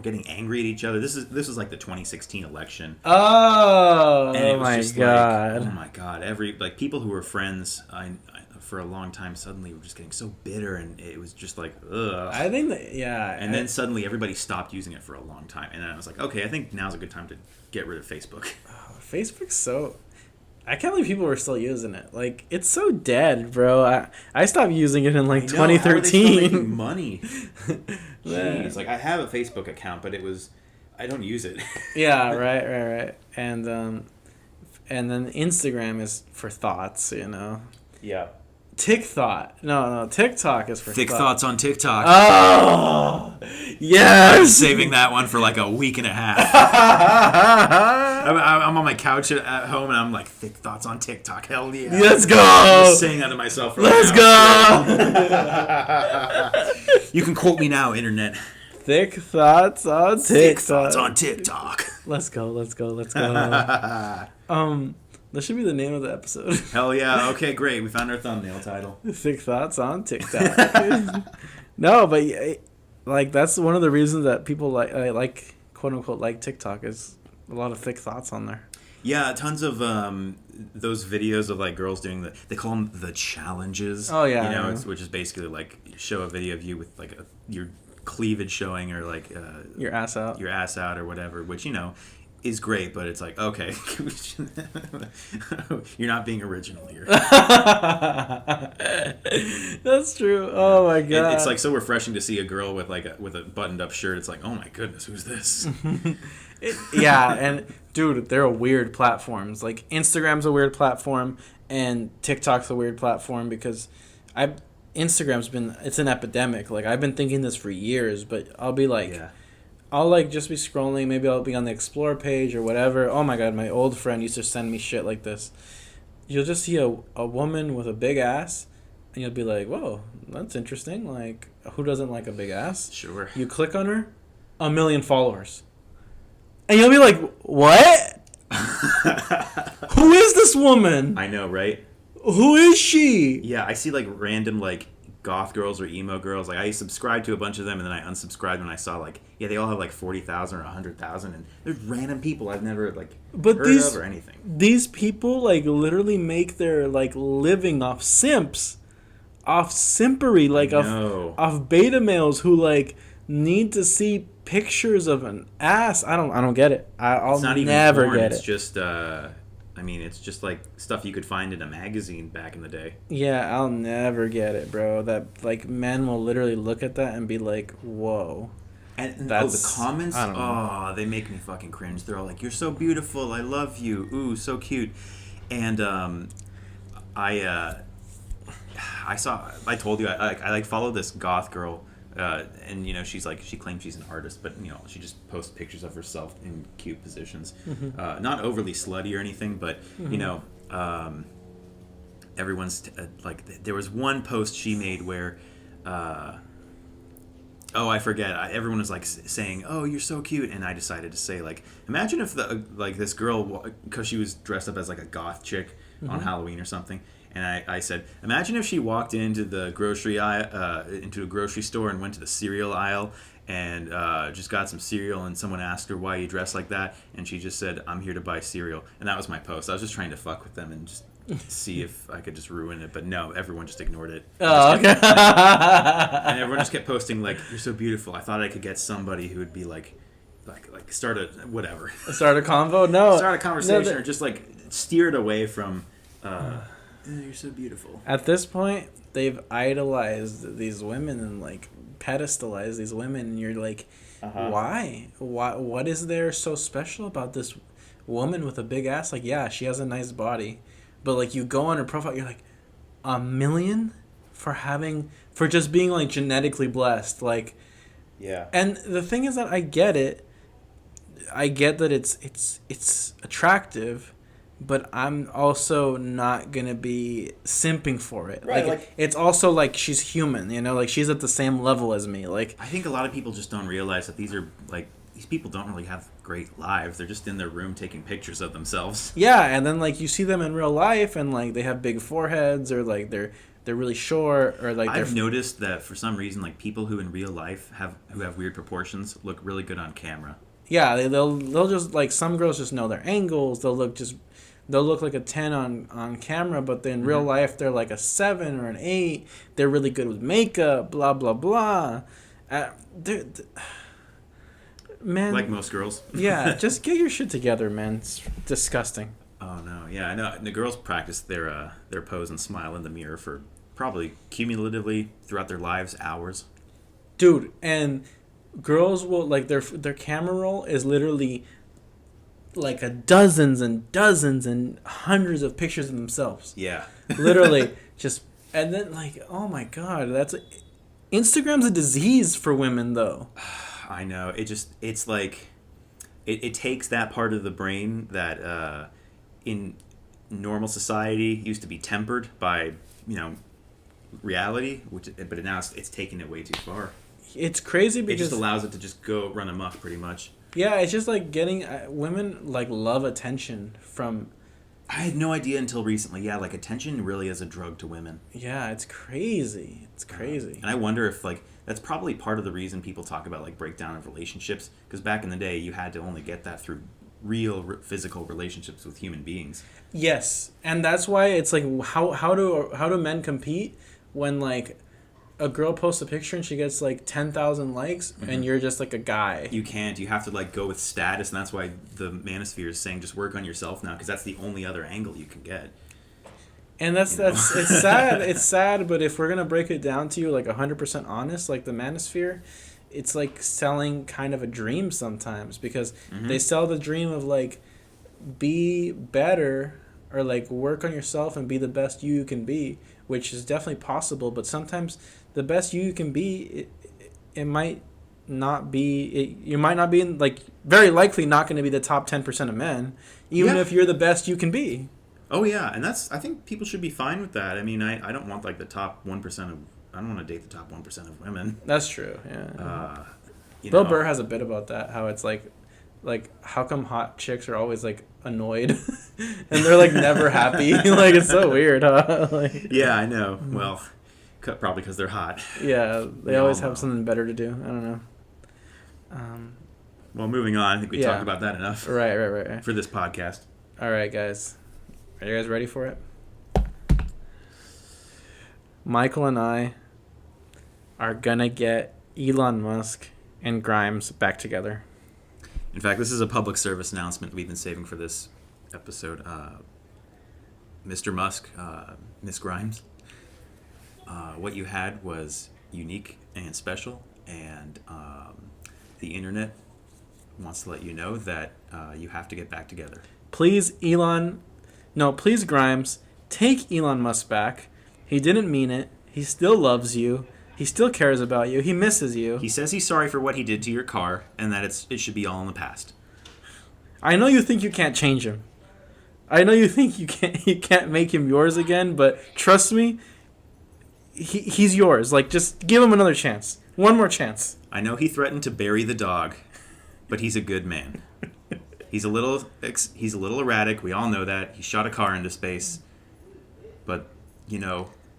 getting angry at each other. This was like the 2016 election. Oh, and it was my just God. Like, oh my God! People who were friends for a long time suddenly were just getting so bitter, and it was just like, ugh. I think that, yeah. And then suddenly everybody stopped using it for a long time, and then I was like, okay, I think now's a good time to get rid of Facebook. Facebook's so. I can't believe people were still using it. Like, it's so dead, bro. I stopped using it in like I know, how are they still 2013. making money? Yeah. Jeez, like I have a Facebook account, but I don't use it. Yeah, right. And then Instagram is for thoughts, you know. Yeah. TikTok. No, TikTok is for Thick thoughts. thoughts on TikTok. Oh, I'm yes. saving that one for like a week and a half. I'm on my couch at home and I'm like, thick thoughts on TikTok. Hell yeah. Let's go. I'm just saying that to myself right Let's now. go. You can quote me now, internet. Thick thoughts on TikTok. Thick thoughts on TikTok. Let's go. That should be the name of the episode. Hell yeah. Okay, great. We found our thumbnail title. Thick thoughts on TikTok. No, but like that's one of the reasons that people like quote unquote like TikTok is a lot of thick thoughts on there. Yeah, tons of those videos of like girls doing they call them the challenges. Oh yeah, you know, yeah. which is basically like show a video of you with like your cleavage showing or like Your ass out or whatever, which you know is great, but it's like okay, you're not being original here. That's true. Oh my god, it's like so refreshing to see a girl with like with a buttoned up shirt. It's like oh my goodness, who's this? Yeah, and dude, they're weird platforms. Like Instagram's a weird platform, and TikTok's a weird platform because Instagram's it's an epidemic. Like I've been thinking this for years, but I'll be like, Yeah. I'll like just be scrolling. Maybe I'll be on the explore page or whatever. Oh my god, my old friend used to send me shit like this. You'll just see a woman with a big ass, and you'll be like, whoa, that's interesting. Like who doesn't like a big ass? Sure. You click on her, 1 million followers. And you'll be like, what? Who is this woman? I know, right? Who is she? Yeah, I see like random like goth girls or emo girls. Like I subscribed to a bunch of them, and then I unsubscribed when I saw like they all have like 40,000 or 100,000, and there's random people I've never like heard of or anything. These people like literally make their like living off simps, off simpery, like off beta males who like need to see pictures of an ass. I don't get it. I'll never porn, get it's it. Just it's just like stuff you could find in a magazine back in the day. Yeah, I'll never get it, bro. That like men will literally look at that and be like, "Whoa." And the comments, they make me fucking cringe. They're all like, "You're so beautiful. I love you. Ooh, so cute." And I told you I followed this goth girl. And you know she claims she's an artist, but you know she just posts pictures of herself in cute positions, not overly slutty or anything, but you know everyone's like there was one post she made where I forget, everyone was like saying, "Oh, you're so cute," and I decided to say like, imagine if this girl, because she was dressed up as like a goth chick on Halloween or something. And I said, imagine if she walked into the grocery into a grocery store and went to the cereal aisle and just got some cereal, and someone asked her why you dress like that, and she just said, "I'm here to buy cereal." And that was my post. I was just trying to fuck with them and just see if I could just ruin it, but no, everyone just ignored it. Oh, okay. And everyone just kept posting like, "You're so beautiful." I thought I could get somebody who would be like start a whatever. Start a convo? No. Start a conversation or just like steer it away from. You're so beautiful. At this point, they've idolized these women and like pedestalized these women, and you're like, why? What is there so special about this woman with a big ass? Like, yeah, she has a nice body, but like you go on her profile, you're like, 1 million for just being like genetically blessed, like. Yeah. And the thing is that I get it. I get that it's attractive. But I'm also not going to be simping for it. Right, like, it's also like she's human, you know? Like, she's at the same level as me. Like, I think a lot of people just don't realize that these people don't really have great lives. They're just in their room taking pictures of themselves. Yeah, and then, like, you see them in real life, and, like, they have big foreheads, or, like, they're really short, or, like, I've noticed that for some reason, like, people who in real life who have weird proportions look really good on camera. Yeah, they'll just, like, some girls just know their angles. They'll look like a 10 on camera, but then in real life they're like a 7 or an 8. They're really good with makeup, blah blah blah. Man, like most girls. Yeah, just get your shit together, man. It's disgusting. Oh no, yeah, I know. The girls practice their pose and smile in the mirror for probably cumulatively throughout their lives hours. Dude, and girls will like their camera roll is literally like a dozens and dozens and hundreds of pictures of themselves. Yeah, Literally just and then like oh my god, Instagram's a disease for women though. I know. It's like it takes that part of the brain that in normal society used to be tempered by reality, but now it's taking it way too far. It's crazy It because just allows it to just go run amok, pretty much. yeah, it's just like getting women like love attention from. I had no idea until recently. Yeah, like attention really is a drug to women. Yeah, it's crazy. It's crazy. And I wonder if like that's probably part of the reason people talk about like breakdown of relationships, because back in the day you had to only get that through real physical relationships with human beings. Yes, and that's why it's like how do men compete when like a girl posts a picture and she gets like 10,000 likes and you're just like a guy. You can't. You have to like go with status, and that's why the manosphere is saying just work on yourself now, because that's the only other angle you can get. And that's it's sad. It's sad, but if we're gonna break it down to you like 100% honest, like the manosphere, it's like selling kind of a dream sometimes because they sell the dream of like be better or like work on yourself and be the best you can be, which is definitely possible. But sometimes the best you can be, it might not be. You might not be in like very likely not going to be the top 10% of men, even if you're the best you can be. Oh yeah, and I think people should be fine with that. I mean, I don't want like the top 1% of. I don't want to date the top 1% of women. That's true. Yeah. Bill Burr has a bit about that. How it's like how come hot chicks are always like annoyed, and they're like never happy. Like it's so weird, huh? Like, yeah, I know. Well, probably because they're hot. Yeah, they always have something better to do. I don't know. Well, moving on. I think we talked about that enough. Right. For this podcast. All right, guys. Are you guys ready for it? Michael and I are gonna get Elon Musk and Grimes back together. In fact, this is a public service announcement we've been saving for this episode. Mr. Musk, Miss Grimes, what you had was unique and special, and the internet wants to let you know that you have to get back together. Please, Grimes, take Elon Musk back. He didn't mean it. He still loves you. He still cares about you. He misses you. He says he's sorry for what he did to your car and that it should be all in the past. I know you think you can't change him. I know you think you can't make him yours again, but trust me, he's yours. Like, just give him another chance. One more chance. I know he threatened to bury the dog, but he's a good man. He's a little erratic. We all know that. He shot a car into space. But,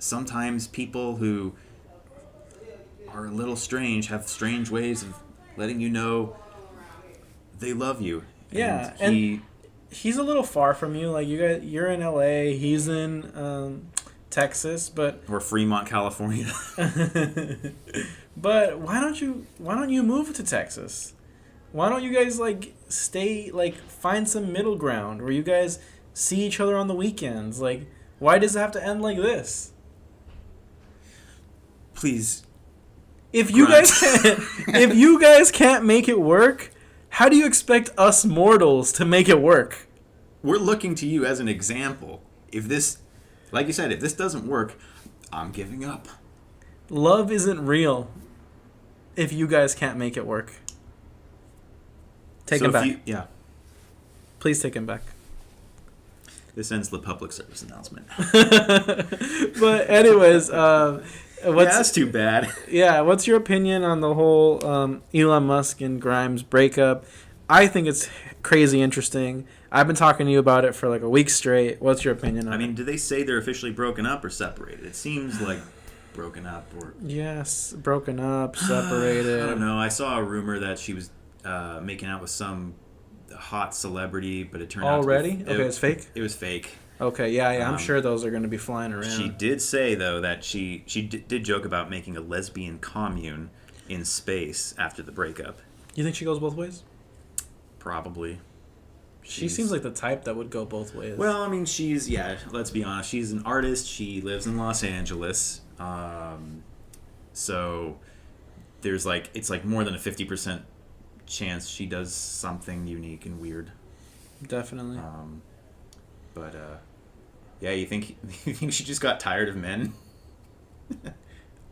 sometimes people who are a little strange have strange ways of letting you know they love you. Yeah, and he's a little far from you. Like you're in LA, he's in Texas, or Fremont, California. But why don't you move to Texas? Why don't you guys find some middle ground where you guys see each other on the weekends? Like, why does it have to end like this? Please. If you guys can't make it work, how do you expect us mortals to make it work? We're looking to you as an example. If this, like you said, if this doesn't work, I'm giving up. Love isn't real if you guys can't make it work. Take him back. Please take him back. This ends the public service announcement. But anyways, that's too bad. Yeah, what's your opinion on the whole Elon Musk and Grimes breakup? I think it's crazy interesting. I've been talking to you about it for like a week straight. What's your opinion on it? I mean, do they say they're officially broken up or separated? It seems like broken up. Yes, broken up, separated. I don't know. I saw a rumor that she was making out with some hot celebrity, but it turned out already? Okay, it's fake? It was fake. Okay, yeah, I'm sure those are going to be flying around. She did say, though, that she did joke about making a lesbian commune in space after the breakup. You think she goes both ways? Probably. She seems like the type that would go both ways. Well, I mean, let's be honest, she's an artist. She lives in Los Angeles. So there's it's more than a 50% chance she does something unique and weird. Definitely. But yeah, you think she just got tired of men?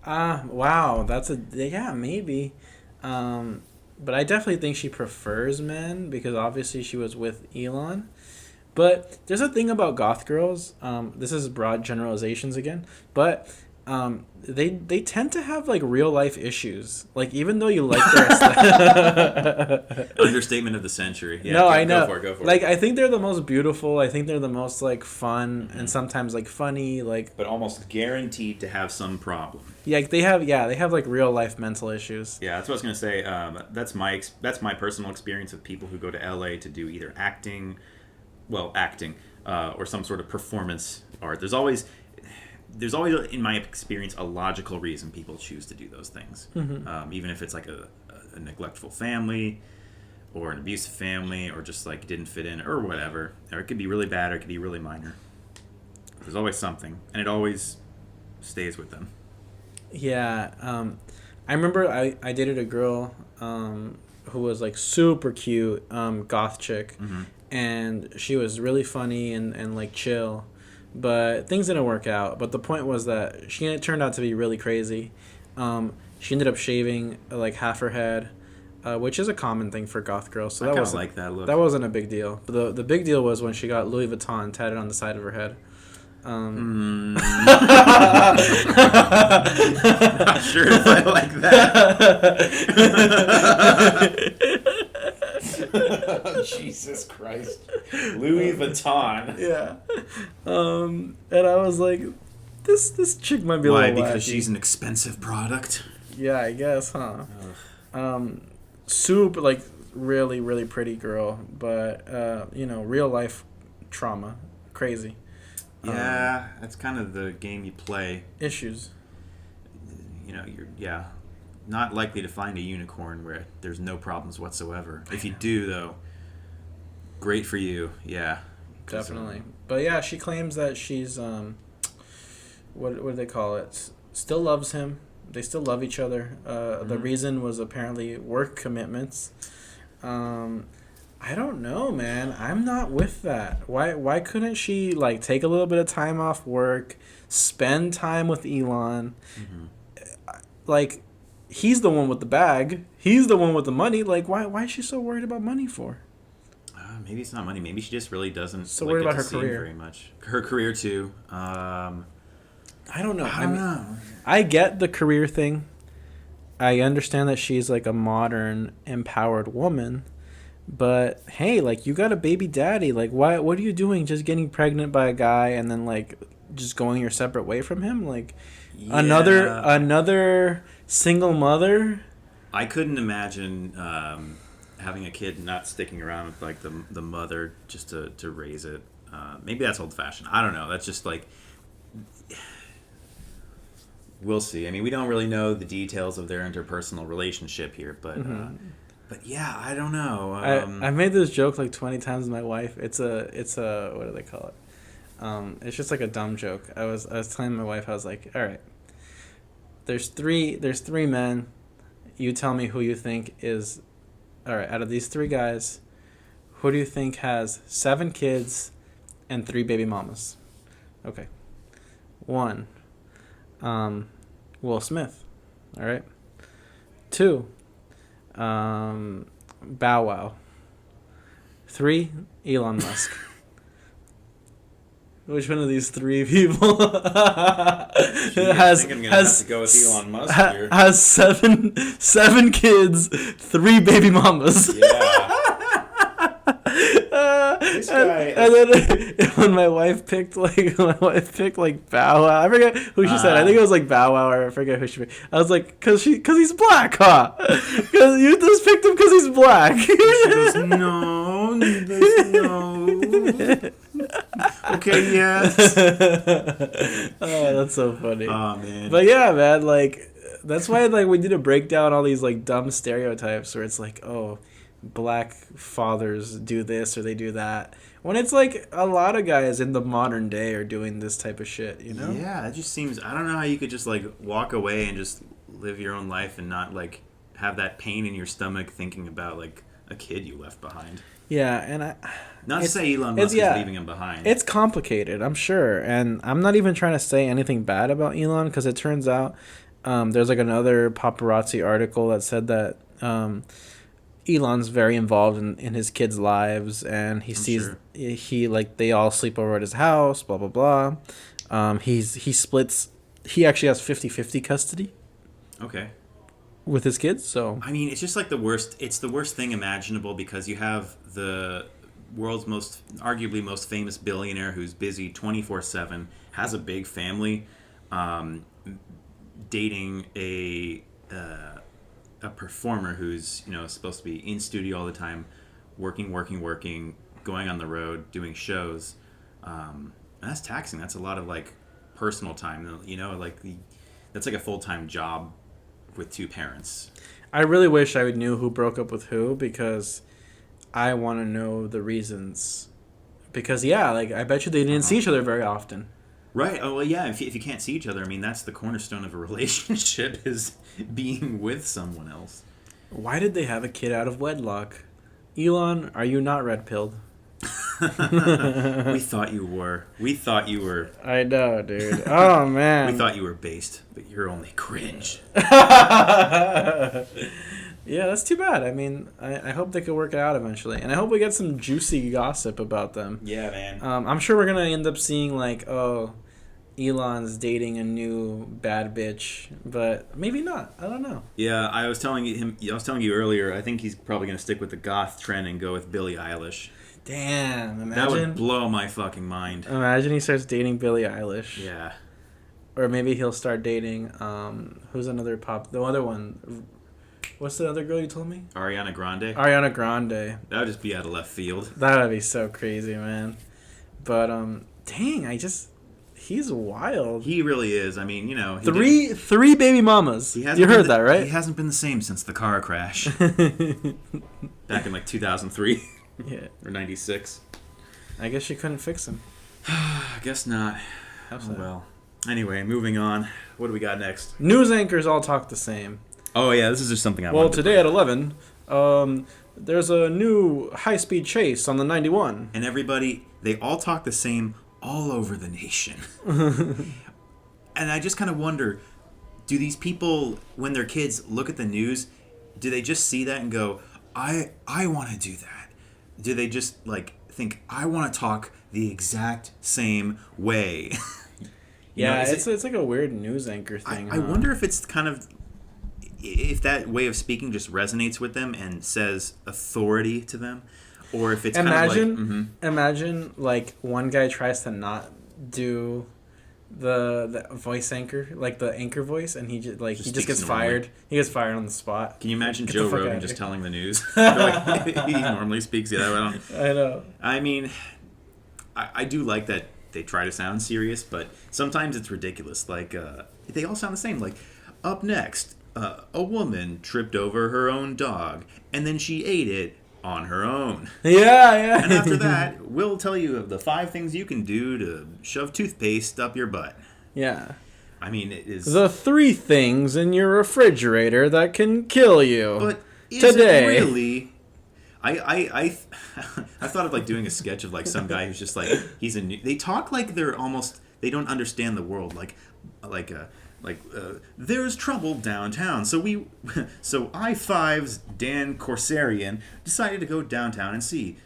Wow, maybe. But I definitely think she prefers men because obviously she was with Elon. But there's a thing about goth girls. This is broad generalizations again, but they tend to have real life issues. Even though you like their understatement of the century. Yeah, no, I know. Go for it. I think they're the most beautiful. I think they're the most fun and sometimes funny. But almost guaranteed to have some problem. Yeah, they have real life mental issues. Yeah, that's what I was gonna say. That's my personal experience with people who go to LA to do either acting, or some sort of performance art. There's always, in my experience, a logical reason people choose to do those things. Mm-hmm. Even if it's a neglectful family, or an abusive family, or just didn't fit in, or whatever. Or it could be really bad, or it could be really minor. There's always something, and it always stays with them. Yeah, I remember I dated a girl who was super cute, goth chick, mm-hmm. and she was really funny and chill, but things didn't work out. But the point was that she turned out to be really crazy. She ended up shaving half her head, which is a common thing for goth girls. So I was like that look. That wasn't a big deal. But the big deal was when she got Louis Vuitton tatted on the side of her head. Not sure if I like that. Jesus Christ. Louis Vuitton. Yeah. And I was like, this chick might be a little wacky. Why? Because she's an expensive product? Yeah, I guess, huh? Super, really, really pretty girl, but, real life trauma. Crazy. Yeah, that's kind of the game you play. Issues. You're not likely to find a unicorn where there's no problems whatsoever. If you do, though, great for you. Yeah. Definitely. But yeah, she claims that she's what do they call it? Still loves him. They still love each other. Mm-hmm. The reason was apparently work commitments. I don't know, man. I'm not with that. Why couldn't she take a little bit of time off work, spend time with Elon? Mm-hmm. He's the one with the bag. He's the one with the money. Why is she so worried about money for? Maybe it's not money. Maybe she just really doesn't worried about her career very much. Her career too. I don't know. I don't know. I get the career thing. I understand that she's a modern, empowered woman. But hey, you got a baby daddy. What are you doing? Just getting pregnant by a guy and then just going your separate way from him? Yeah. Another single mother. I couldn't imagine having a kid not sticking around with the mother just to raise it. Maybe that's old fashioned. I don't know. That's just we'll see. I mean, we don't really know the details of their interpersonal relationship here, but. Mm-hmm. But yeah, I don't know. I made this joke 20 times with my wife. It's a what do they call it? It's just a dumb joke. I was telling my wife, I was like, all right, there's three men. You tell me who you think is, all right, out of these three guys, who do you think has 7 kids and 3 baby mamas? Okay. 1, Will Smith. All right. 2, Bow Wow. 3, Elon Musk. Which one of these 3 people has I'm gonna have to go with Elon Musk here. Has 7 kids, 3 baby mamas? Yeah. This guy. And then when my wife picked Bow Wow, I forget who she said. I think it was Bow Wow, or I forget who she picked. I was like, cause he's black, huh? Cause you just picked him because he's black. She goes, no. Okay, yes. Oh, that's so funny. Oh man. But yeah, man, that's why we need to break down all these dumb stereotypes where it's oh, black fathers do this or they do that. When it's like a lot of guys in the modern day are doing this type of shit, you know? Yeah, it just seems. I don't know how you could just like walk away and just live your own life and not like have that pain in your stomach thinking about like a kid you left behind. Yeah, and Not to say Elon Musk is leaving him behind. It's complicated, I'm sure, and I'm not even trying to say anything bad about Elon because it turns out there's like another paparazzi article that said that Elon's very involved in his kids' lives, and he like they all sleep over at his house, blah blah blah. He actually has 50-50 custody. Okay. With his kids, so I mean, it's just like the worst. It's the worst thing imaginable because you have the world's arguably most famous billionaire who's busy 24/7, has a big family, dating a performer who's supposed to be in studio all the time, working, going on the road, doing shows. And that's taxing. That's a lot of like personal time. That's like a full-time job with two parents. I really wish I knew who broke up with who because I want to know the reasons. Because I bet you they didn't see each other very often. Right. Oh well, yeah. If you can't see each other, I mean that's the cornerstone of a relationship is being with someone else. Why did they have a kid out of wedlock? Elon, are you not red-pilled? We thought you were. I know, dude. Oh, man. We thought you were based, but you're only cringe. Yeah, that's too bad. I mean, I hope they could work it out eventually. And I hope we get some juicy gossip about them. Yeah, man. I'm sure we're going to end up seeing, like, Elon's dating a new bad bitch. But maybe not. I don't know. Yeah, I was telling you earlier, I think he's probably going to stick with the goth trend and go with Billie Eilish. Damn, imagine. That would blow my fucking mind. Imagine he starts dating Billie Eilish. Yeah. Or maybe he'll start dating, who's another the other one? What's the other girl you told me? Ariana Grande. That would just be out of left field. That would be so crazy, man. But, dang, he's wild. He really is. I mean, Three baby mamas. You heard that, right? He hasn't been the same since the car crash. Back in, like, 2003. Yeah. Or 96. I guess you couldn't fix him. I guess not. Oh, well. Anyway, moving on. What do we got next? News anchors all talk the same. Oh, yeah, this is just something I wanted Well, to today at 11, there's a new high-speed chase on the 91. And everybody, they all talk the same all over the nation. And I just kind of wonder, do these people, when their kids look at the news, do they just see that and go, I want to do that? Do they just like think I want to talk the exact same way? It's like a weird news anchor thing. I wonder if it's kind of if that way of speaking just resonates with them and says authority to them, or if it's imagine like one guy tries to not do the voice anchor, like the anchor voice, and he just gets fired. He gets fired on the spot. Can you imagine Joe Rogan just telling the news? Like, he normally speaks. Yeah, I know. I mean, I do like that they try to sound serious, but sometimes it's ridiculous. Like they all sound the same. Like up next, a woman tripped over her own dog, and then she ate it on her own. Yeah. And after that, we'll tell you the 5 things you can do to shove toothpaste up your butt. Yeah. I mean, it is... The 3 things in your refrigerator that can kill you. But is today. It really... I thought of like doing a sketch of like some guy who's just like, they talk like they're almost... They don't understand the world. Like there's trouble downtown. So I-5's Dan Corsarian decided to go downtown and see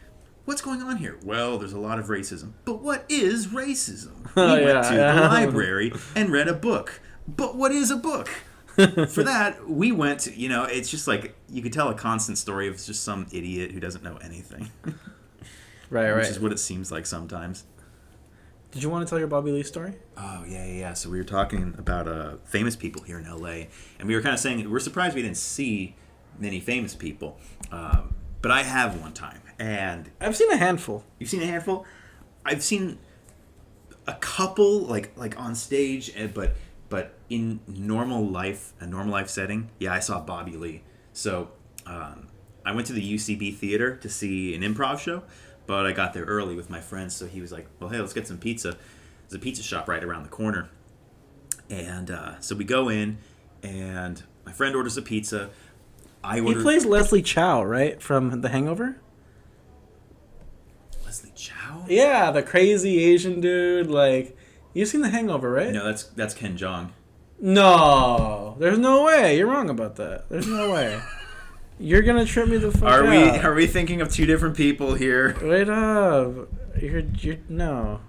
what's going on here. Well, there's a lot of racism. But what is racism? We went to the library and read a book. But what is a book? For that, we went to, it's just like, you could tell a constant story of just some idiot who doesn't know anything. Right. Which is what it seems like sometimes. Did you want to tell your Bobby Lee story? Oh, yeah. So we were talking about famous people here in L.A., and we were kind of saying we're surprised we didn't see many famous people. But I have one time, and... I've seen a handful. You've seen a handful? I've seen a couple, like on stage, but in a normal life setting, yeah, I saw Bobby Lee. So I I went to the UCB theater to see an improv show, but I got there early with my friends, so he was like, well, hey, let's get some pizza. There's a pizza shop right around the corner. And so we go in, and my friend orders a pizza. He plays Leslie Chow, right, from The Hangover? Leslie Chow? Yeah, the crazy Asian dude. Like, you've seen The Hangover, right? No, that's Ken Jeong. No, there's no way. You're wrong about that. There's no way. You're gonna trip me the fuck out. Are we thinking of two different people here? Wait up. You're no.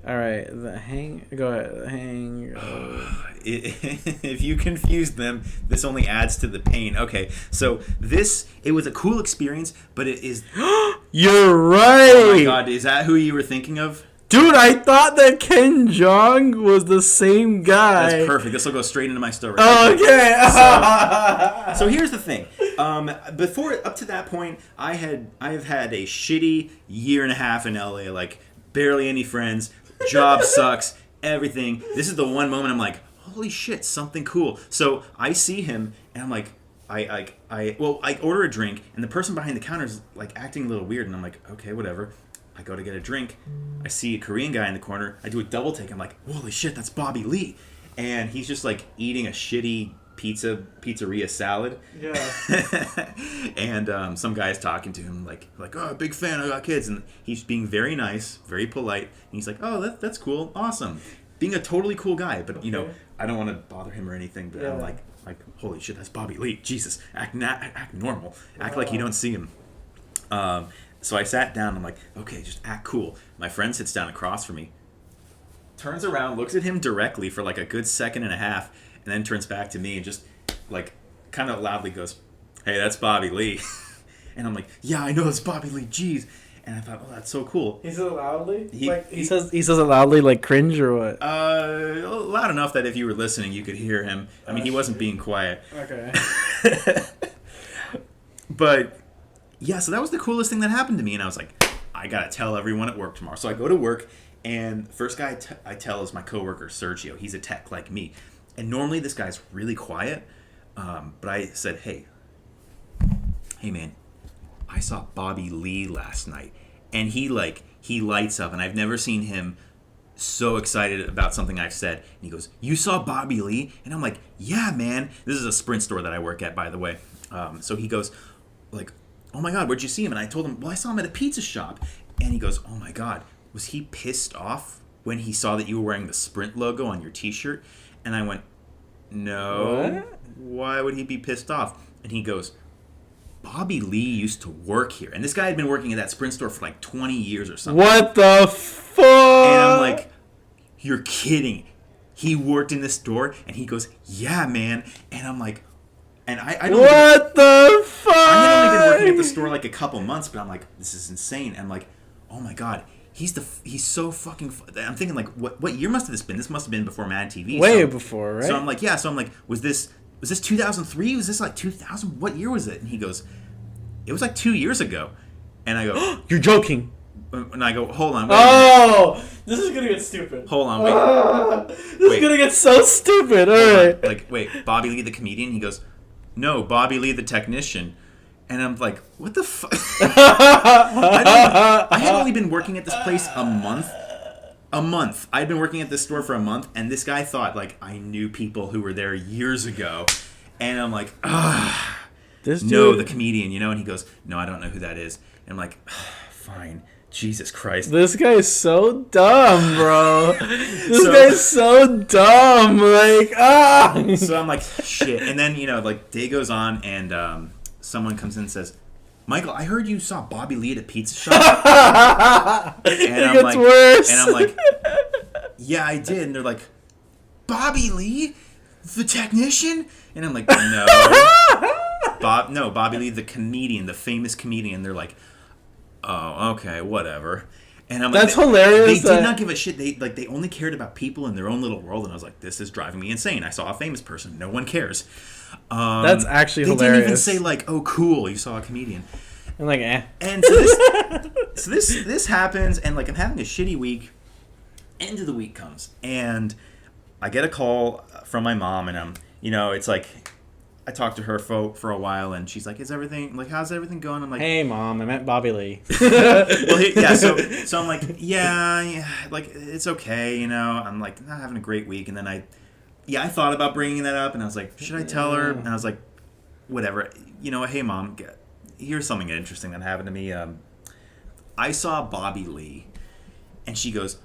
All right, Go ahead. The Hangover. If you confuse them, this only adds to the pain. Okay, so it was a cool experience, but it is. You're right. Oh my god, is that who you were thinking of? Dude, I thought that Ken Jeong was the same guy. That's perfect. This will go straight into my story. Okay. So here's the thing. Up to that point, I've had a shitty year and a half in LA. Like barely any friends. Job sucks. Everything. This is the one moment I'm like, holy shit, something cool. So I see him and I'm like, I order a drink and the person behind the counter is like acting a little weird and I'm like, okay, whatever. I go to get a drink. I see a Korean guy in the corner. I do a double take. I'm like, holy shit, that's Bobby Lee. And he's just like eating a shitty pizzeria salad. Yeah. And some guy's talking to him like, oh, big fan, I got kids. And he's being very nice, very polite. And he's like, oh, that's cool, awesome. Being a totally cool guy. But, I don't want to bother him or anything. But I'm like, holy shit, that's Bobby Lee. Jesus, act normal. Act like you don't see him. So I sat down. I'm like, okay, just act cool. My friend sits down across from me, turns around, looks at him directly for like a good second and a half, and then turns back to me and just like kind of loudly goes, hey, that's Bobby Lee. And I'm like, yeah, I know it's Bobby Lee. Jeez. And I thought, oh, that's so cool. He says it loudly? He says it loudly like cringe or what? Loud enough that if you were listening, you could hear him. I mean, he wasn't being quiet. Okay. But yeah, so that was the coolest thing that happened to me. And I was like, I got to tell everyone at work tomorrow. So I go to work, and the first guy I tell is my coworker, Sergio. He's a tech like me. And normally this guy's really quiet. But I said, hey man, I saw Bobby Lee last night. And he lights up. And I've never seen him so excited about something I've said. And he goes, you saw Bobby Lee? And I'm like, yeah, man. This is a Sprint store that I work at, by the way. So he goes, like, oh my God, where'd you see him? And I told him, well, I saw him at a pizza shop. And he goes, oh my God, was he pissed off when he saw that you were wearing the Sprint logo on your t-shirt? And I went, no. What? Why would he be pissed off? And he goes, Bobby Lee used to work here. And this guy had been working at that Sprint store for like 20 years or something. What the fuck? And I'm like, you're kidding. He worked in this store? And he goes, yeah, man. And I'm like, and I don't what the fuck? I had only been working at the store like a couple months, but I'm like, this is insane. And I'm like, oh my God, he's so fucking. I'm thinking like, what year must have this been? This must have been before Mad TV. Way before, right? So I'm like, yeah. So I'm like, was this 2003? Was this like 2000? What year was it? And he goes, it was like 2 years ago. And I go, you're joking. And I go, hold on. This is gonna get stupid. Hold on, wait. This is gonna get so stupid. All right. Like, wait, Bobby Lee the comedian? He goes, no, Bobby Lee the technician. And I'm like, what the fuck? I had only been working at this place a month. I'd been working at this store for a month, and this guy thought like I knew people who were there years ago. And I'm like, the comedian, And he goes, no, I don't know who that is. And I'm like, fine. Jesus Christ. This guy is so dumb, bro. This guy's so dumb. Like, So I'm like, shit. And then, like, day goes on, and someone comes in and says, Michael, I heard you saw Bobby Lee at a pizza shop. It gets worse. And I'm like, yeah, I did. And they're like, Bobby Lee? The technician? And I'm like, no. Bobby Lee, the comedian, the famous comedian. They're like, oh, okay, whatever. And I'm like, that's hilarious. They did not give a shit. They only cared about people in their own little world. And I was like, this is driving me insane. I saw a famous person. No one cares. That's actually hilarious. They didn't even say like, oh, cool, you saw a comedian. I'm like, eh. And so this happens, and like I'm having a shitty week. End of the week comes, and I get a call from my mom, and it's like I talked to her for a while, and she's like, "Is everything like? How's everything going?" I'm like, "Hey, Mom, I meant Bobby Lee." Well, yeah. So I'm like, yeah, like it's okay, you know. I'm like not having a great week, and then I thought about bringing that up, and I was like, should I tell her? And I was like, whatever. You know, hey, Mom, here's something interesting that happened to me. I saw Bobby Lee, and she goes,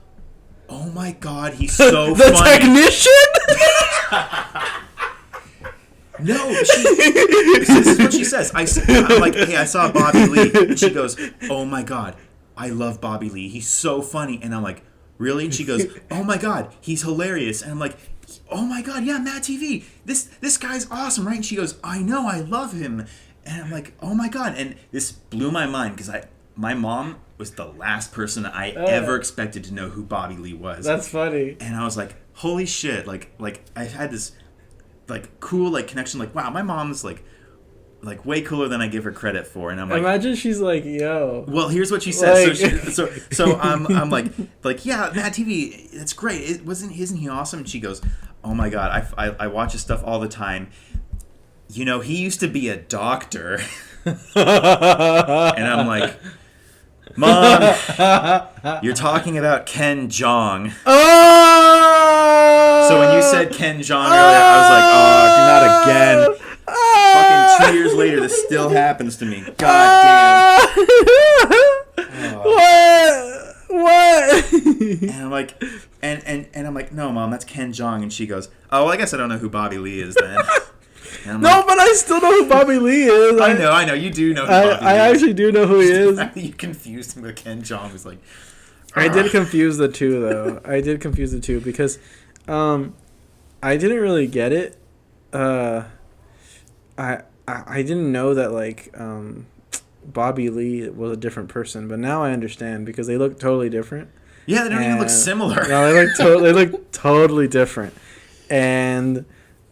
"Oh my God, he's so the funny." Technician? No, this is what she says. I'm like, hey, I saw Bobby Lee. And she goes, "Oh my God, I love Bobby Lee. He's so funny." And I'm like, really? And she goes, "Oh my God, he's hilarious." And I'm like, "Oh my God, yeah, Mad TV. This guy's awesome, right?" And she goes, "I know, I love him." And I'm like, "Oh my God." And this blew my mind because my mom was the last person I ever expected to know who Bobby Lee was. That's funny. And I was like, holy shit, like I had this like cool like connection, like wow, my mom's like way cooler than I give her credit for. And I'm like, imagine she's like, yo. Well, here's what she says. Like... So I'm like yeah, Mad TV, that's great. Isn't he awesome? And she goes, "Oh my God, I watch his stuff all the time. You know, he used to be a doctor." And I'm like, "Mom, you're talking about Ken Jeong." Oh! So when you said Ken Jeong earlier, I was like, "Oh, not again!" Fucking 2 years later, this still happens to me. God damn. What? And I'm like, and I'm like, "No, Mom, that's Ken Jeong." And she goes, "Oh, well, I guess I don't know who Bobby Lee is then." No, like, but I still know who Bobby Lee is. I know. You do know who Bobby Lee is. I actually do know who he is. The fact that you confused him with Ken Jeong was like... I did confuse the two, though. I did confuse the two because I didn't really get it. I didn't know that, like, Bobby Lee was a different person, but now I understand because they look totally different. Yeah, they don't even look similar. No, they look totally different.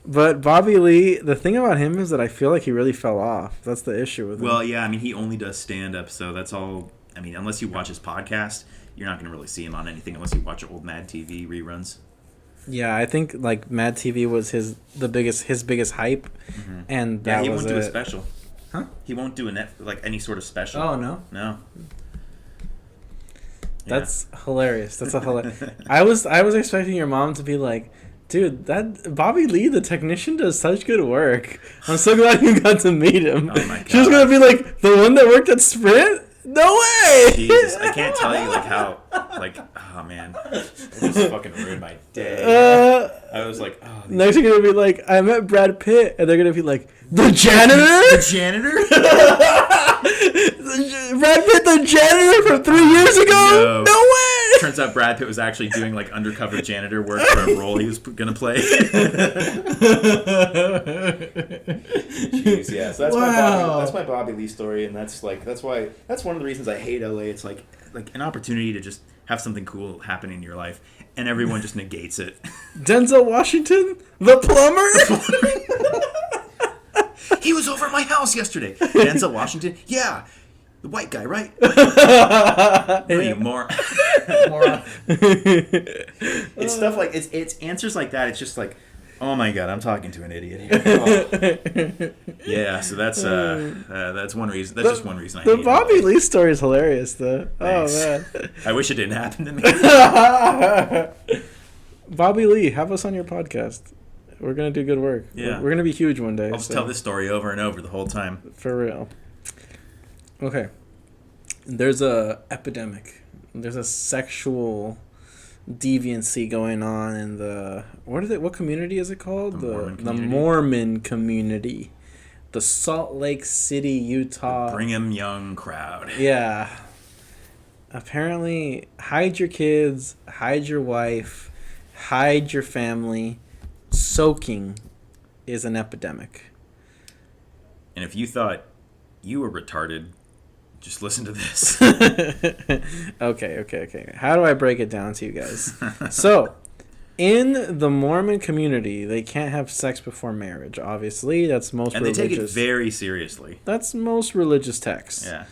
But Bobby Lee, the thing about him is that I feel like he really fell off. That's the issue with him. Well, yeah, I mean, he only does stand-up, so that's all... I mean, unless you watch his podcast, you're not going to really see him on anything unless you watch old Mad TV reruns. Yeah, I think, like, Mad TV was his biggest hype, and that he was won't do a special. Huh? He won't do any sort of special. Oh, no? No. That's hilarious. That's a hilarious... I was expecting your mom to be like... Dude, that Bobby Lee, the technician, does such good work. I'm so glad you got to meet him. Oh my God. She was gonna be like, the one that worked at Sprint? No way! Jesus, I can't tell you how oh man, it just fucking ruined my day. I was like, oh. Next you're gonna be like, I met Brad Pitt, and they're gonna be like, the janitor? The janitor? Brad Pitt, the janitor from 3 years ago? No way! Turns out Brad Pitt was actually doing like undercover janitor work for a role he was gonna play. Jeez, yeah. So that's my Bobby Lee story, and that's one of the reasons I hate LA. It's like an opportunity to just have something cool happen in your life, and everyone just negates it. Denzel Washington, the plumber. He was over at my house yesterday. Denzel Washington, yeah. The white guy, right? No, you moron. It's stuff like it's answers like that. It's just like, oh my God, I'm talking to an idiot here. Oh. Yeah, so that's one reason. That's just one reason I hate the Bobby Lee story is hilarious, though. Thanks. Oh man, I wish it didn't happen to me. Bobby Lee, have us on your podcast. We're gonna do good work. Yeah, we're gonna be huge one day. I'll just tell this story over and over the whole time. For real. Okay. There's a epidemic. There's a sexual deviancy going on in the what community is it called? The Mormon community. The Salt Lake City, Utah. The Brigham Young crowd. Yeah. Apparently, hide your kids, hide your wife, hide your family. Soaking is an epidemic. And if you thought you were retarded, just listen to this. Okay. How do I break it down to you guys? So, in the Mormon community, they can't have sex before marriage. Obviously, that's most and religious. And they take it very seriously. That's most religious texts. Yeah.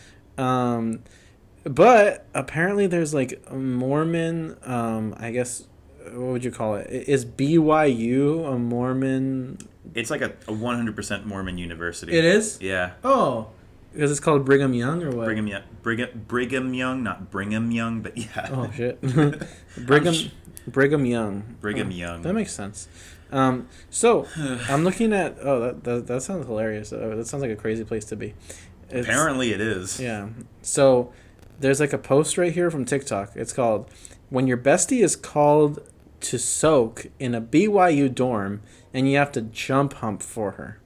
But apparently there's like a Mormon, I guess, what would you call it? Is BYU a Mormon It's like a 100% Mormon university. It is? Yeah. Oh. Because it's called Brigham Young or what? Brigham Young, not Brigham Young, but yeah. Oh, shit. Brigham Young. Brigham Young. That makes sense. So, I'm looking at... Oh, that sounds hilarious. That sounds like a crazy place to be. Apparently it is. Yeah. So, there's like a post right here from TikTok. It's called, "When your bestie is called to soak in a BYU dorm and you have to jump hump for her."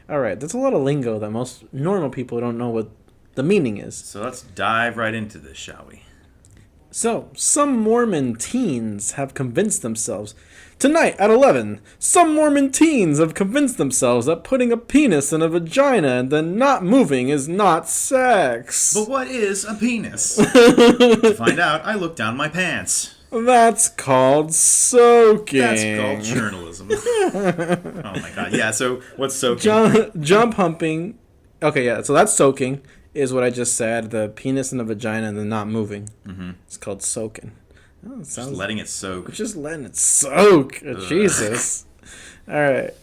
All right, that's a lot of lingo that most normal people don't know what the meaning is. So let's dive right into this, shall we? So, some Mormon teens have convinced themselves. Tonight at 11, some Mormon teens have convinced themselves that putting a penis in a vagina and then not moving is not sex. But what is a penis? To find out, I looked down my pants. That's called soaking. That's called journalism. Oh my god. Yeah, so what's soaking? Jump humping. Okay, yeah, so that's soaking, is what I just said. The penis in the vagina and then not moving. Mm-hmm. It's called soaking. Oh, just letting it soak. Just letting it soak. Jesus. All right.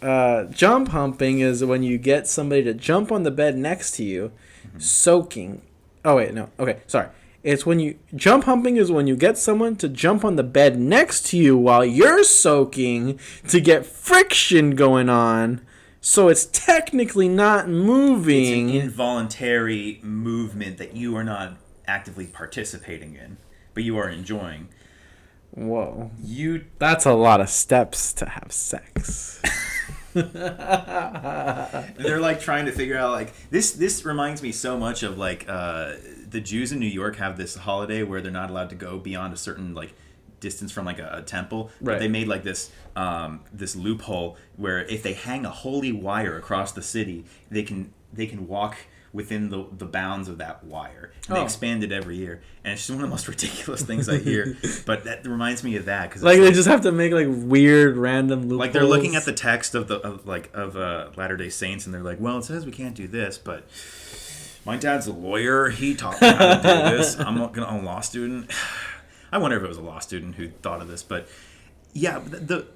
Jump humping is when you get somebody to jump on the bed next to you, soaking. Oh, wait, no. Okay, sorry. It's when you... Jump humping is when you get someone to jump on the bed next to you while you're soaking to get friction going on. So it's technically not moving. It's an involuntary movement that you are not actively participating in, but you are enjoying. Whoa. That's a lot of steps to have sex. They're like trying to figure out like this reminds me so much of like the Jews in New York have this holiday where they're not allowed to go beyond a certain like distance from like a temple. Right. But they made like this this loophole where if they hang a holy wire across the city, they can walk within the bounds of that wire. And they expand it every year, and it's just one of the most ridiculous things I hear. But that reminds me of that because like they just have to make like weird random loopholes. Like they're looking at the text of Latter-day Saints, and they're like, well, it says we can't do this, but my dad's a lawyer. He taught me how to do this. I'm a law student. I wonder if it was a law student who thought of this, but yeah,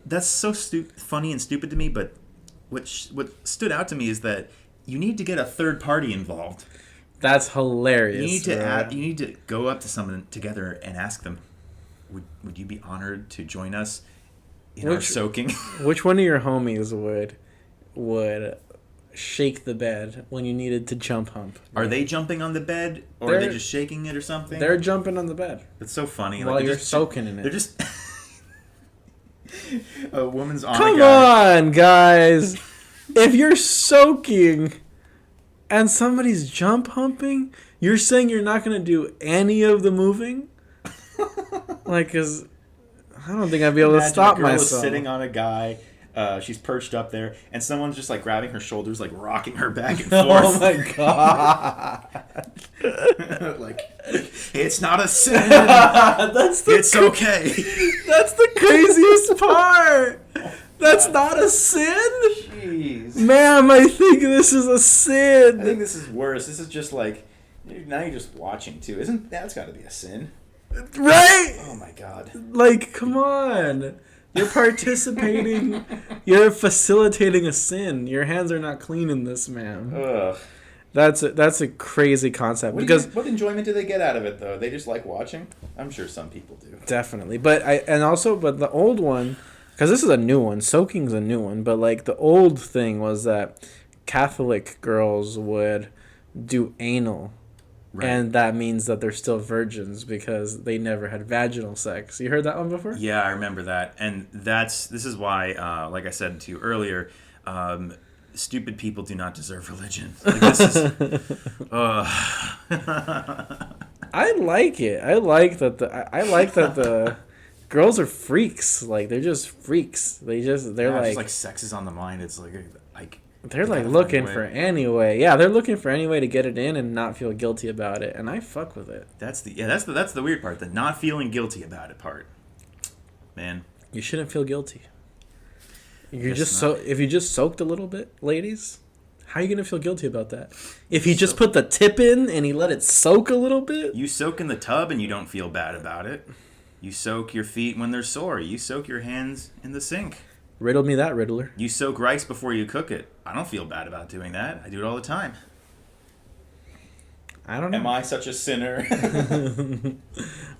that's so funny and stupid to me. But what stood out to me is that you need to get a third party involved. That's hilarious. You need to go up to someone together and ask them, would you be honored to join us in our soaking? Which one of your homies would shake the bed when you needed to jump hump? Are they jumping on the bed, or are they just shaking it or something? They're jumping on the bed. It's so funny. While you're soaking in it. They're just a woman's on Come on, guys. If you're soaking and somebody's jump humping, you're saying you're not going to do any of the moving? Like, cause I don't think I'd be able to stop a girl myself. Is sitting on a guy. She's perched up there, and someone's just like grabbing her shoulders, like rocking her back and forth. Oh my god! Like, it's not a sin. It's okay. That's the craziest part. That's not a sin? Jeez. Ma'am, I think this is a sin. I think this is worse. This is just like, now you're just watching too. That's got to be a sin? Right? Oh my god. Like, come on. You're participating. You're facilitating a sin. Your hands are not clean in this, ma'am. Ugh. That's a crazy concept. What enjoyment do they get out of it, though? They just like watching? I'm sure some people do. Definitely. But the old one... Because this is a new one. Soaking's a new one. But, like, the old thing was that Catholic girls would do anal. Right. And that means that they're still virgins because they never had vaginal sex. You heard that one before? Yeah, I remember that. And this is why, like I said to you earlier, stupid people do not deserve religion. Like, this is... I like it. I like that the... Girls are freaks. Like, they're just freaks. They're just like sex is on the mind. It's like they're like looking for any way. Yeah, they're looking for any way to get it in and not feel guilty about it. And I fuck with it. That's the weird part. The not feeling guilty about it part. Man, you shouldn't feel guilty. If you just soaked a little bit, ladies, how are you gonna feel guilty about that? If he just put the tip in and he let it soak a little bit, you soak in the tub and you don't feel bad about it. You soak your feet when they're sore. You soak your hands in the sink. Riddle me that, Riddler. You soak rice before you cook it. I don't feel bad about doing that. I do it all the time. I don't know. Am I such a sinner?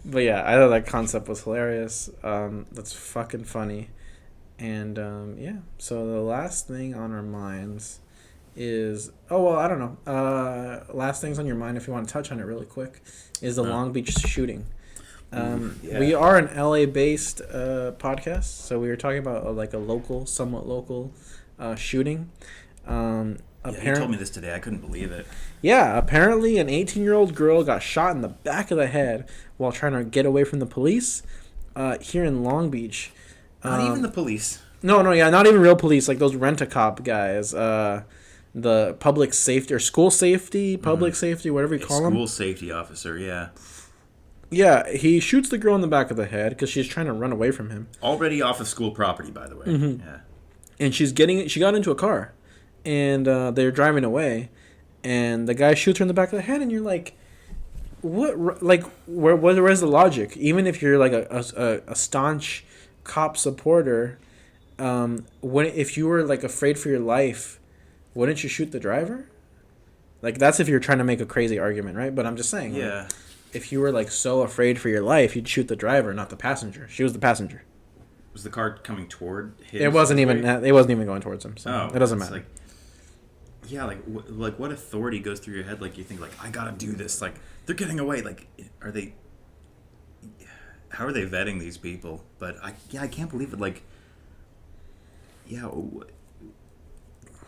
But yeah, I thought that concept was hilarious. That's fucking funny. And yeah, so the last thing on our minds is I don't know. Last things on your mind, if you want to touch on it really quick, is the Long Beach shooting. Yeah. We are an LA based podcast, so we were talking about somewhat local shooting. You told me this today. I couldn't believe it. Yeah, apparently an 18-year-old girl got shot in the back of the head while trying to get away from the police here in Long Beach. Not even the police. No, not even real police, like those rent-a-cop guys. The public safety or school safety, safety, whatever you call them. School safety officer, yeah. Yeah, he shoots the girl in the back of the head because she's trying to run away from him. Already off of school property, by the way. Mm-hmm. Yeah. And she got into a car, and they're driving away, and the guy shoots her in the back of the head, and you're like, what? Like, where's the logic? Even if you're like a staunch cop supporter, if you were like afraid for your life, wouldn't you shoot the driver? Like, that's if you're trying to make a crazy argument, right? But I'm just saying. Yeah. Like, if you were like so afraid for your life, you'd shoot the driver, not the passenger. She was the passenger. Was the car coming toward him? It wasn't even going towards him. So it doesn't matter. Like, yeah, like what authority goes through your head? Like, you think like, I gotta do this. Like, they're getting away. Like, how are they vetting these people? But I can't believe it. Like, yeah,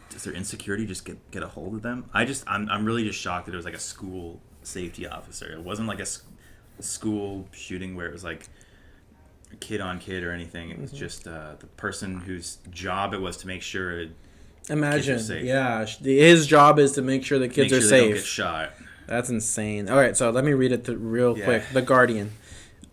does their insecurity just get a hold of them? I'm really just shocked that it was like a school safety officer. It wasn't like a school shooting where it was like kid on kid or anything. It was just the person whose job it was to make sure Imagine, kids are safe. Yeah, his job is to make sure the kids are safe. They don't get shot. That's insane. All right, so let me read it real quick. The Guardian.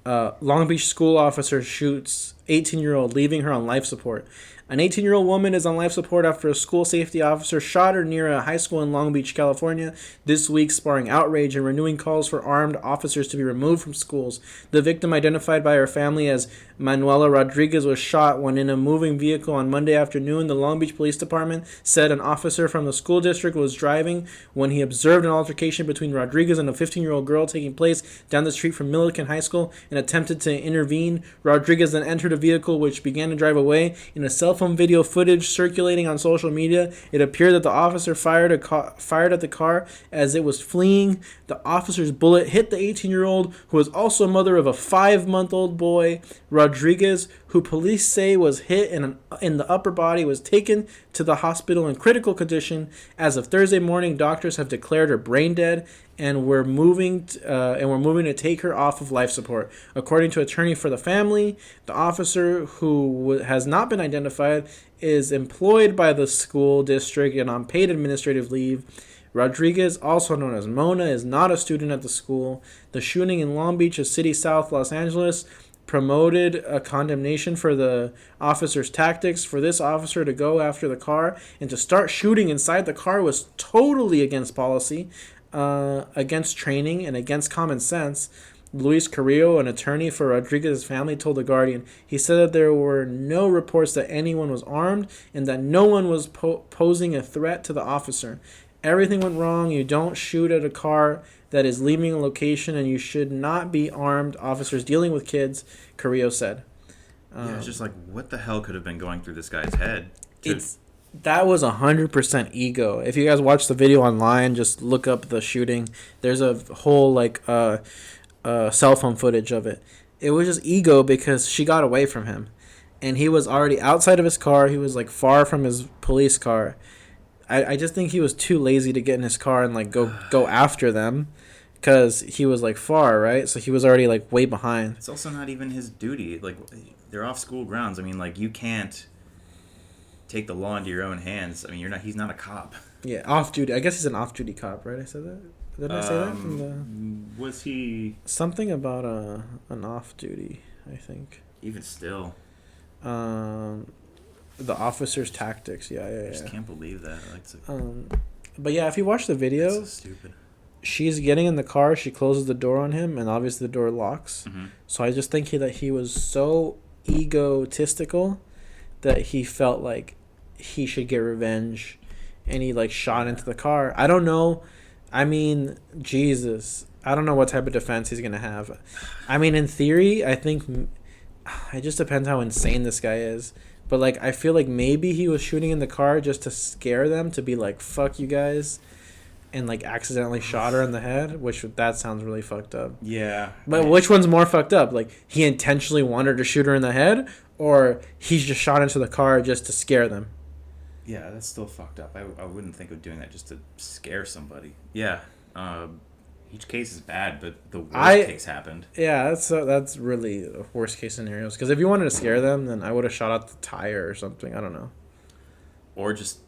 Long Beach school officer shoots 18-year-old, leaving her on life support. An 18-year-old woman is on life support after a school safety officer shot her near a high school in Long Beach, California this week, sparking outrage and renewing calls for armed officers to be removed from schools. The victim, identified by her family as Manuela Rodriguez, was shot when in a moving vehicle on Monday afternoon. The Long Beach Police Department said an officer from the school district was driving when he observed an altercation between Rodriguez and a 15-year-old girl taking place down the street from Millikan High School and attempted to intervene. Rodriguez then entered a vehicle which began to drive away. In a cell phone video footage circulating on social media, it appeared that the officer fired at the car as it was fleeing. The officer's bullet hit the 18-year-old, who was also mother of a 5-month-old boy. Rodriguez, who police say was hit in the upper body, was taken to the hospital in critical condition. As of Thursday morning, doctors have declared her brain dead, and we're moving to take her off of life support. According to attorney for the family, the officer, who has not been identified, is employed by the school district and on paid administrative leave. Rodriguez, also known as Mona, is not a student at the school. The shooting in Long Beach, a city south Los Angeles, promoted a condemnation for the officer's tactics. For this officer to go after the car and to start shooting inside the car was totally against policy, against training, and against common sense. Luis Carrillo, an attorney for Rodriguez's family, told The Guardian. He said that there were no reports that anyone was armed and that no one was posing a threat to the officer. Everything went wrong. You don't shoot at a car that is leaving a location, and you should not be armed officers dealing with kids, Carrillo said. It's just like, what the hell could have been going through this guy's head? That was 100% ego. If you guys watch the video online, just look up the shooting. There's a whole cell phone footage of it. It was just ego because she got away from him, and he was already outside of his car. He was like far from his police car. I just think he was too lazy to get in his car and like go after them, because he was like far, right? So he was already like way behind. It's also not even his duty. Like, they're off school grounds. I mean, like, you can't take the law into your own hands. I mean, he's not a cop. Yeah, off duty. I guess he's an off duty cop, right? I said that. Did I say that from the? Was he something about an off duty? I think. Even still. The officer's tactics. Yeah. I just can't believe that. But yeah, if you watch the video, so stupid. She's getting in the car. She closes the door on him, and obviously the door locks. Mm-hmm. So I just think that he was so egotistical that he felt like he should get revenge, and he like shot into the car. I don't know. I mean, Jesus. I don't know what type of defense he's gonna have. I mean, in theory, I think it just depends how insane this guy is. But like, I feel like maybe he was shooting in the car just to scare them, to be like, "Fuck you guys," and like accidentally shot her in the head. Which that sounds really fucked up. Yeah. But which one's more fucked up? Like, he intentionally wanted to shoot her in the head, or he's just shot into the car just to scare them? Yeah, that's still fucked up. I wouldn't think of doing that just to scare somebody. Yeah. Each case is bad, but the worst case happened. Yeah, that's really worst case scenarios. Because if you wanted to scare them, then I would have shot out the tire or something. I don't know. Or just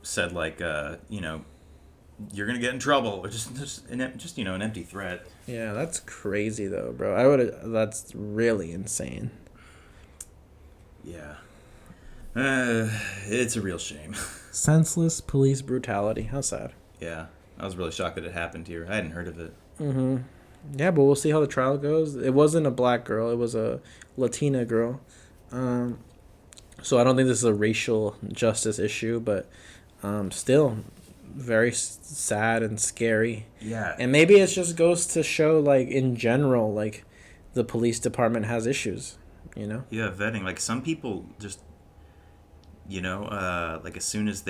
said like, you're gonna get in trouble, or just an empty threat. Yeah, that's crazy though, bro. That's really insane. Yeah. It's a real shame. Senseless police brutality. How sad. Yeah. I was really shocked that it happened here. I hadn't heard of it. Mm-hmm. Yeah, but we'll see how the trial goes. It wasn't a black girl. It was a Latina girl. So I don't think this is a racial justice issue, but still very sad and scary. Yeah. And maybe it just goes to show, like, in general, like, the police department has issues, you know? Yeah, vetting. Like, some people just, like, as soon as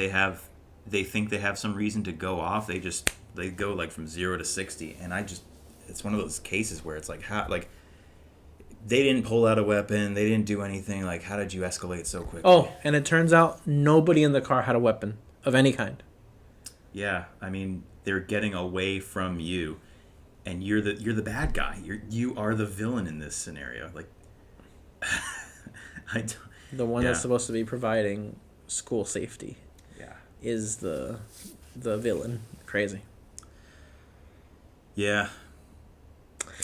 they think they have some reason to go off, they go like from 0 to 60, and it's one of those cases where it's like, how, like, they didn't pull out a weapon, they didn't do anything, like, how did you escalate so quickly? Oh, and it turns out nobody in the car had a weapon of any kind. Yeah, I mean, they're getting away from you, and you're the bad guy. You are the villain in this scenario. Like, the one that's supposed to be providing school safety. Is the villain. Crazy. Yeah.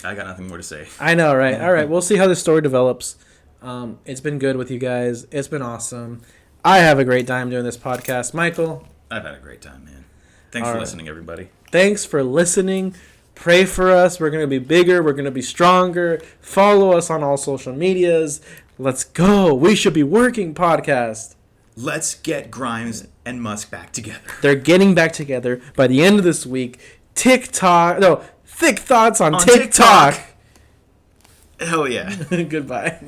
I got nothing more to say. I know, right? All right, we'll see how this story develops. It's been good with you guys. It's been awesome. I have a great time doing this podcast. Michael? I've had a great time, man. Thanks for listening, everybody. Thanks for listening. Pray for us. We're going to be bigger. We're going to be stronger. Follow us on all social medias. Let's go. We should be working podcast. Let's get Grimes and Musk back together. They're getting back together by the end of this week. Thick Thoughts on TikTok. Hell yeah. Goodbye.